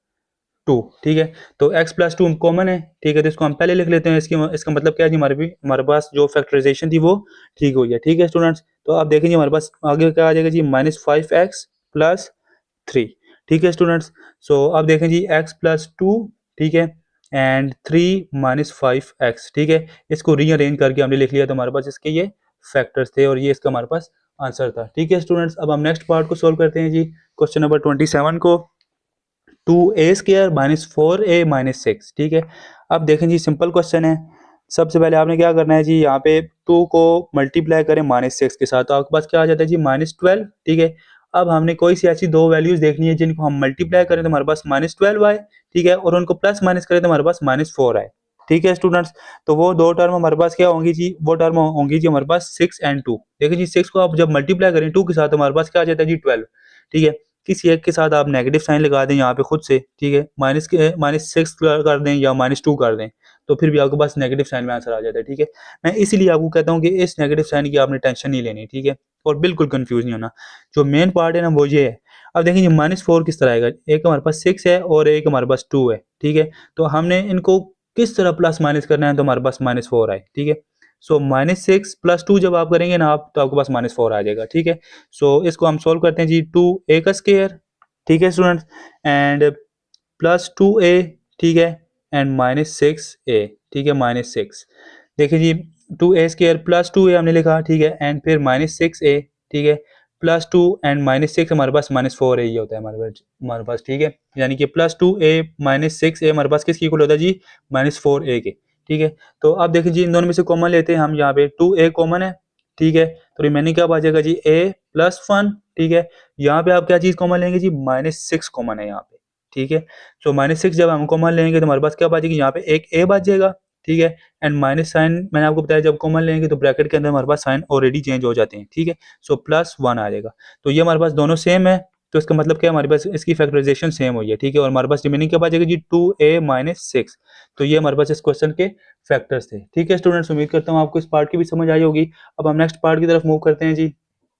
Speaker 1: 2, ठीक है। तो x प्लस 2 कॉमन है, ठीक है, तो इसको हम पहले लिख लेते हैं। इसका मतलब क्या है जी, हमारे पास जो फैक्टराइजेशन थी वो ठीक हुई है, ठीक है स्टूडेंट्स। तो आप देखेंगे हमारे पास आगे क्या आ जाएगा जी, माइनस 5x प्लस 3, ठीक है स्टूडेंट्स। सो अब देखें जी, x प्लस 2, ठीक है, एंड 3 माइनस 5x, ठीक है। इसको रीअरेंज करके हमने लिख लिया, तो हमारे पास इसके ये फैक्टर्स थे और ये इसका हमारे पास आंसर था, ठीक है स्टूडेंट्स। अब हम नेक्स्ट पार्ट को सोल्व करते हैं जी, क्वेश्चन नंबर 27 को, 2a square minus 4a minus 6, ठीक है। अब देखें जी, सिंपल क्वेश्चन है। सबसे पहले आपने क्या करना है जी, यहाँ पे 2 को मल्टीप्लाई करें माइनस 6 के साथ, तो आपके पास क्या आ जाता है जी, माइनस 12, ठीक है। अब हमने कोई सी ऐसी दो वैल्यूज देखनी है जिनको हम मल्टीप्लाई करें तो हमारे पास माइनस 12 आए, ठीक है, और उनको प्लस माइनस करें तो हमारे पास माइनस 4 आए, ठीक है स्टूडेंट्स। तो वो दो टर्म हमारे पास क्या होंगी जी, वो टर्म होंगी जी हमारे पास 6 एंड 2। देखिए जी, 6 को आप जब मल्टीप्लाई करें 2 के साथ तो हमारे पास क्या आ जाता है जी 12, ठीक है। किसी एक के साथ आप नेगेटिव साइन लगा दें यहाँ पे खुद से, ठीक है, माइनस 6 कर दें या माइनस 2 कर दें, तो फिर भी आपके पास नेगेटिव साइन में आंसर आ जाता है, ठीक है। मैं इसीलिए आपको कहता हूँ कि इस नेगेटिव साइन की आपने टेंशन नहीं लेनी, ठीक है, और बिल्कुल कंफ्यूज नहीं होना। जो मेन पार्ट है ना वो ये है। अब देखिए माइनस 4 किस तरह आएगा, एक हमारे पास 6 है और एक हमारे पास 2 है, ठीक है। तो हमने इनको किस तरह प्लस माइनस करना है, तो हमारे पास माइनस 4 आए, ठीक है। सो माइनस 6 प्लस 2 जब आप करेंगे ना आप, तो आपके पास माइनस 4 आ जाएगा, ठीक है। सो इसको हम सोल्व करते हैं जी, 2a का स्क्वायर, ठीक है स्टूडेंट्स, एंड प्लस 2a, ठीक है, एंड माइनस 6a, ठीक है, माइनस 6। देखिए जी, 2a स्क्वायर प्लस 2a हमने लिखा, ठीक है, एंड फिर माइनस 6a, ठीक है, प्लस 2 एंड माइनस 6 हमारे पास माइनस 4a ही होता है हमारे पास, ठीक है। यानी कि प्लस 2a माइनस 6a हमारे पास किसकी इक्वल होता है जी, माइनस 4a के, ठीक है। तो अब देखिए जी, इन दोनों में से कॉमन लेते हैं हम, यहाँ पे 2a कॉमन है, ठीक है, तो रिमेनिंग क्या बचेगा जी, a प्लस 1, ठीक है। यहाँ पे आप क्या चीज़ कॉमन लेंगे जी, माइनस 6 कॉमन है यहाँ पे, ठीक है। तो माइनस 6 जब हम कॉमन लेंगे तो हमारे पास क्या बचेगी, यहाँ पे एक a बच जाएगा, ठीक है। एंड माइनस साइन मैंने आपको बताया जब कॉमन लेंगे तो ब्रैकेट के अंदर हमारे पास साइन ऑलरेडी चेंज हो जाते हैं, ठीक है। सो +1 आ जाएगा। तो ये हमारे पास दोनों सेम है, तो इसका मतलब क्या है, हमारे पास इसकी फैक्टराइजेशन सेम हुई है, ठीक है। और हमारे पास रिमेनिंग क्या बचेगा जी, 2a - 6। तो ये हमारे पास इस क्वेश्चन के फैक्टर्स थे, ठीक है स्टूडेंट्स। उम्मीद करता हूँ आपको इस पार्ट की भी समझ आई होगी। अब हम नेक्स्ट पार्ट की तरफ मूव करते हैं जी।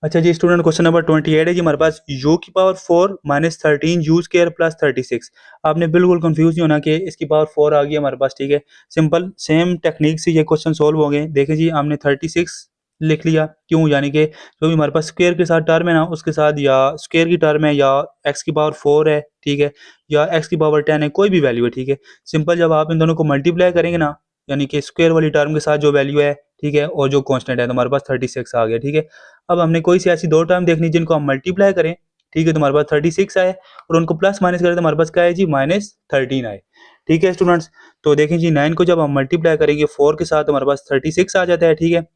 Speaker 1: अच्छा जी स्टूडेंट, क्वेश्चन नंबर 28 है जी हमारे पास, u⁴ - 13 u² + 36। आपने बिल्कुल कंफ्यूज नहीं होना कि इसकी पावर 4 आ गई हमारे पास, ठीक है। सिंपल सेम टेक्निक से ये क्वेश्चन सॉल्व हो गए। देखिए जी, हमने 36 लिख लिया, क्यों, यानी कि जो भी हमारे पास स्क्वायर के साथ टर्म है ना, उसके साथ या स्क्वायर की टर्म है या x की पावर 4 है, ठीक है, या x की पावर 10 है, कोई भी वैल्यू है, ठीक है। सिंपल जब आप इन दोनों को मल्टीप्लाई करेंगे ना, यानी कि स्क्वायर वाली टर्म के साथ जो वैल्यू है, ठीक है, और जो कांस्टेंट है, तो हमारे पास 36 आ गया, ठीक है। अब हमने कोई सी ऐसी दो टर्म देखनी जिनको हम मल्टीप्लाई करें, ठीक है, तो हमारे पास 36 आए, और उनको प्लस माइनस करें तो हमारे पास क्या है जी, -13 आए, ठीक है स्टूडेंट्स। तो देखें जी, 9 को जब हम मल्टीप्लाई करेंगे 4 के साथ तो हमारे पास 36 आ जाता है, ठीक है।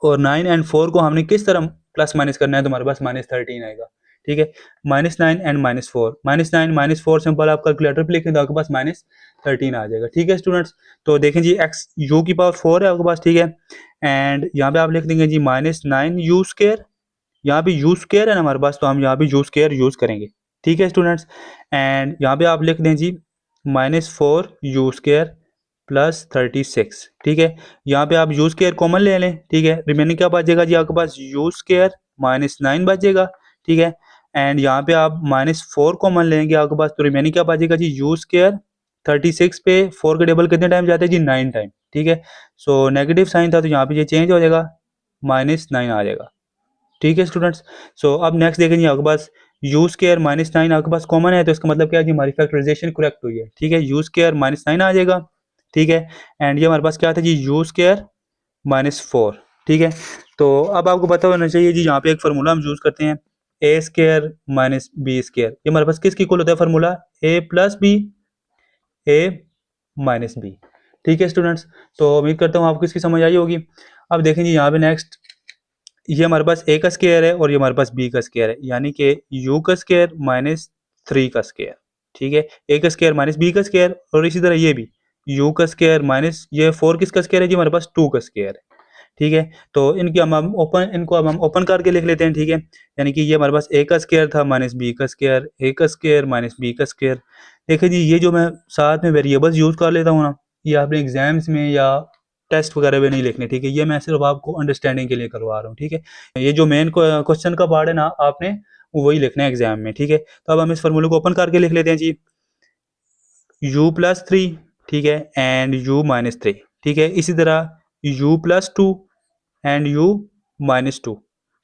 Speaker 1: और 9 एंड 4 को हमने किस तरह प्लस माइनस करना है, तो हमारे पास -13 आएगा, ठीक है। -9 एंड -4, -9 -4 सिंपल आप कैलकुलेटर पे लिखें तो आपके पास -13 आ जाएगा, ठीक है स्टूडेंट्स। तो देखें जी, एक्स यू की पावर 4 है आपके पास, ठीक है। एंड यहाँ पे आप लिख देंगे जी -9u²। यहाँ पे यू स्क्वायर है ना हमारे पास, तो हम यहाँ पे यू स्क्वायर यूज़ करेंगे, ठीक है स्टूडेंट्स। एंड यहाँ पे आप लिख दें जी -4u² + 36, ठीक है। यहाँ पे आप यू स्क्वायर कॉमन ले लें, ठीक है। रिमेनिंग क्या बचेगा जी आपके पास, u² -9 बचेगा, ठीक है। एंड यहाँ पे आप -4 कॉमन लेंगे आपके पास, तो रिमेनिंग क्या बचेगा जी, u²। 36 पे 4 के टेबल कितने टाइम जाते हैं जी, 9 टाइम, ठीक है। सो नेगेटिव साइन था तो यहाँ पे ये चेंज हो जाएगा, -9 आ जाएगा, ठीक है स्टूडेंट्स। सो अब नेक्स्ट देखेंगे आपके पास u² -9 आपके पास कॉमन है, तो इसका मतलब क्या है जी, हमारी फैक्टराइजेशन करेक्ट हुई है, ठीक है। u² -9 आ जाएगा, ठीक है। एंड ये हमारे पास क्या था जी, u² -4, ठीक है। तो अब आपको पता होना चाहिए जी, यहाँ पे एक फार्मूला हम यूज़ करते हैं, a² - b²। ये हमारे पास किसके इक्वल होता है formula, a + b, a - b, ठीक है स्टूडेंट्स। तो उम्मीद करता हूँ आपको इसकी समझ आई होगी। अब देखें जी, यहाँ पे नेक्स्ट ये हमारे पास a का स्क्वायर है और ये हमारे पास b का स्क्वायर है, यानी कि u का स्क्वायर -3 का स्क्वायर, ठीक है। a का स्क्वायर -b का स्क्वायर, और इसी तरह ये भी u का स्क्वायर माइनस ये 4 किसका स्क्वायर है जी, हमारे पास 2 का स्क्वायर है, ठीक है। तो इनको अब हम ओपन करके लिख लेते हैं, ठीक है। यानी कि ये हमारे पास a का स्क्वायर था -b का स्क्वायर, a का स्क्वायर -b का स्क्वायर। देखिए जी, ये जो मैं साथ में वेरिएबल्स यूज़ कर लेता हूँ ना, ये आपने एग्जाम्स में या टेस्ट वगैरह में नहीं लिखने, ठीक है। ये मैं सिर्फ आपको अंडरस्टैंडिंग के लिए करवा रहा हूँ, ठीक है। ये जो मेन क्वेश्चन का पार्ट है ना, आपने वही लिखना है एग्जाम में, ठीक है। तो अब हम इस फार्मूले को ओपन करके लिख लेते हैं जी, u + 3, ठीक है, एंड u - 3, ठीक है। इसी तरह u + 2 एंड u - 2,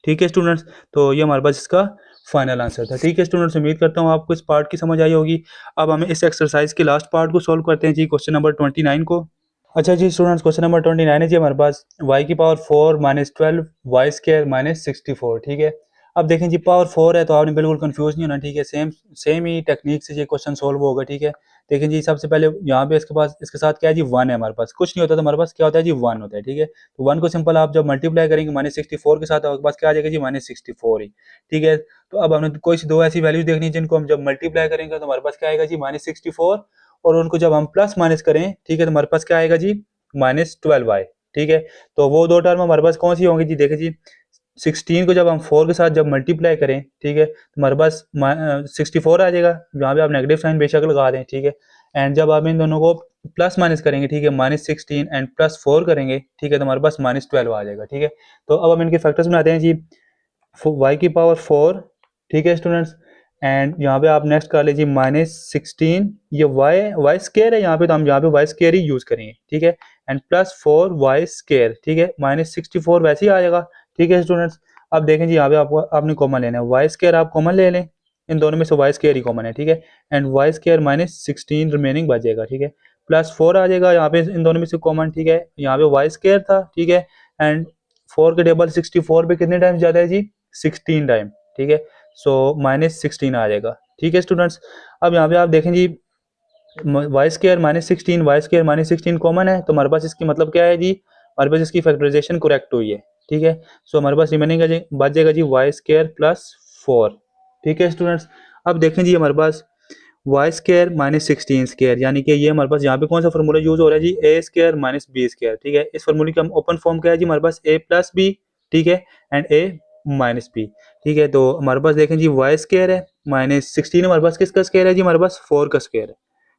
Speaker 1: ठीक है स्टूडेंट्स। तो ये हमारे पास इसका फाइनल आंसर था, ठीक है स्टूडेंट्स। उम्मीद करता हूँ आपको इस पार्ट की समझ आई होगी। अब हमें इस एक्सरसाइज के लास्ट पार्ट को सॉल्व करते हैं जी, क्वेश्चन नंबर 29 को। अच्छा जी स्टूडेंट्स, क्वेश्चन नंबर 29 है जी हमारे पास, y की पावर 4 - 12 y² - 64, ठीक है। अब देखें जी, पावर 4 है तो आपने बिल्कुल कंफ्यूज नहीं होना, ठीक है। सेम सेम ही टेक्निक से ये क्वेश्चन सॉल्व होगा, ठीक है। देखें जी, सबसे पहले यहाँ पे इसके पास इसके साथ क्या है जी, 1 है हमारे पास, कुछ नहीं होता तो हमारे पास क्या होता है जी, 1 होता है, ठीक है। तो 1 को सिंपल आप जब मल्टीप्लाई करेंगे -64 के साथ, आपके पास क्या आ जाएगा जी, -64 ही, ठीक है। तो अब हमें कोई सी दो ऐसी वैल्यूज देखनी है जिनको हम जब मल्टीप्लाई करेंगे तो हमारे पास क्या आएगा जी, -64, और उनको जब हम प्लस माइनस करें, ठीक है, तो हमारे पास क्या आएगा जी, -12y, ठीक है। तो वो दो टर्म हमारे पास कौन सी होंगी जी, देखिए जी, 16 को जब हम 4 के साथ जब मल्टीप्लाई करें, ठीक है, तो हमारे पास 64 आ जाएगा, जहाँ पे आप नेगेटिव साइन बेशक लगा दें, ठीक है। एंड जब आप इन दोनों को प्लस माइनस करेंगे, ठीक है, -16 एंड +4 करेंगे, ठीक है, तो हमारे पास -12 आ जाएगा, ठीक है। तो अब हम इनके फैक्टर्स बनाते हैं जी, y की पावर 4, ठीक है स्टूडेंट्स। एंड यहाँ पे आप नेक्स्ट कर लीजिए -16, ये y स्क्वायर है यहाँ पे, तो हम यहाँ पे y स्क्वायर ही यूज़ करेंगे, ठीक है। एंड +4y², ठीक है, -64 वैसे ही आ जाएगा, ठीक है स्टूडेंट्स। अब देखें जी, यहाँ पे आपको आपने कॉमन लेना है, y² आप कॉमन ले लें, इन दोनों में से y² ही कॉमन है, ठीक है। एंड y² -16 रिमेनिंग बचेगा, ठीक है। +4 आ जाएगा यहाँ पे इन दोनों में से कॉमन, ठीक है। यहाँ पे y² था, ठीक है। एंड 4 के टेबल 64 पे कितने टाइम्स जाता है जी, 16 टाइम, ठीक है। सो -16 आ जाएगा, ठीक है स्टूडेंट्स। अब यहाँ पे आप देखें जी, y² -16 कॉमन है, तो हमारे पास इसकी मतलब क्या है जी, हमारे पास इसकी फैक्टराइजेशन करेक्ट हुई है, ठीक है। सो हमारे पास रिमेनिंग बच जाएगा जी y² + 4, ठीक है स्टूडेंट्स। अब देखें जी, हमारे पास वाई स्क्वायर माइनस 16 स्क्वायर, यानी कि ये हमारे पास यहाँ पे कौन सा फॉर्मूला यूज़ हो रहा है जी, ए स्क्वायर माइनस बी स्क्वायर। ठीक है, इस फॉर्मूले का हम ओपन फॉर्म क्या है जी हमारे पास, ए प्लस बी, ठीक है, एंड ए माइनस बी। ठीक है, तो हमारे पास देखें जी वाई स्क्वायर है माइनस 16 हमारे पास किसका स्क्वायर है जी, हमारे पास 4 का स्क्वायर है।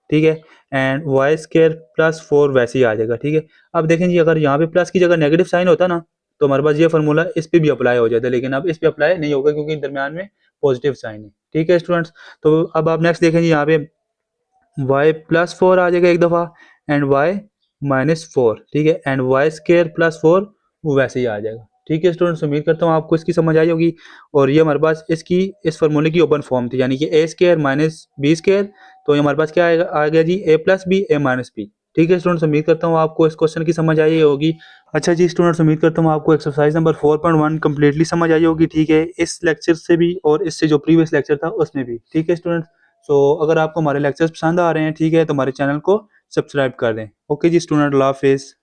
Speaker 1: ठीक है, एंड वाई स्क्वायर प्लस 4 वैसे ही आ जाएगा। ठीक है, अब देखें जी अगर यहाँ पे प्लस की जगह नेगेटिव साइन होता ना, तो हमारे पास ये फार्मूला इस पे भी अप्लाई हो जाता है, लेकिन अब इस पे अप्लाई नहीं होगा क्योंकि दरमियान में पॉजिटिव साइन है। ठीक है स्टूडेंट्स, तो अब आप नेक्स्ट देखें जी यहाँ पे y प्लस 4 आ जाएगा एक दफ़ा, एंड y माइनस 4। ठीक है, एंड वाई स्क्वायर प्लस 4 वो वैसे ही आ जाएगा। ठीक है स्टूडेंट्स, उम्मीद करता हूँ आपको इसकी समझ आई होगी। और ये हमारे पास इसकी इस फार्मूले की ओपन फॉर्म थी, यानी कि ए स्क्वायर माइनस बी स्क्वायर, तो ये हमारे पास क्या आएगा, आ गया जी ए प्लस बी ए माइनस बी। ठीक है स्टूडेंट्स, उम्मीद करता हूँ आपको इस क्वेश्चन की समझ आई होगी। अच्छा जी स्टूडेंट्स, उम्मीद करता हूँ आपको एक्सरसाइज नंबर 4.1 कम्प्लीटली समझ आई होगी। ठीक है, इस लेक्चर से भी और इससे जो प्रीवियस लेक्चर था उसमें भी। ठीक है स्टूडेंट्स, सो अगर आपको हमारे लेक्चर्स पसंद आ रहे हैं, ठीक है, तो हमारे चैनल को सब्सक्राइब कर दें। ओके जी स्टूडेंट, अल्लाह हाफिज़।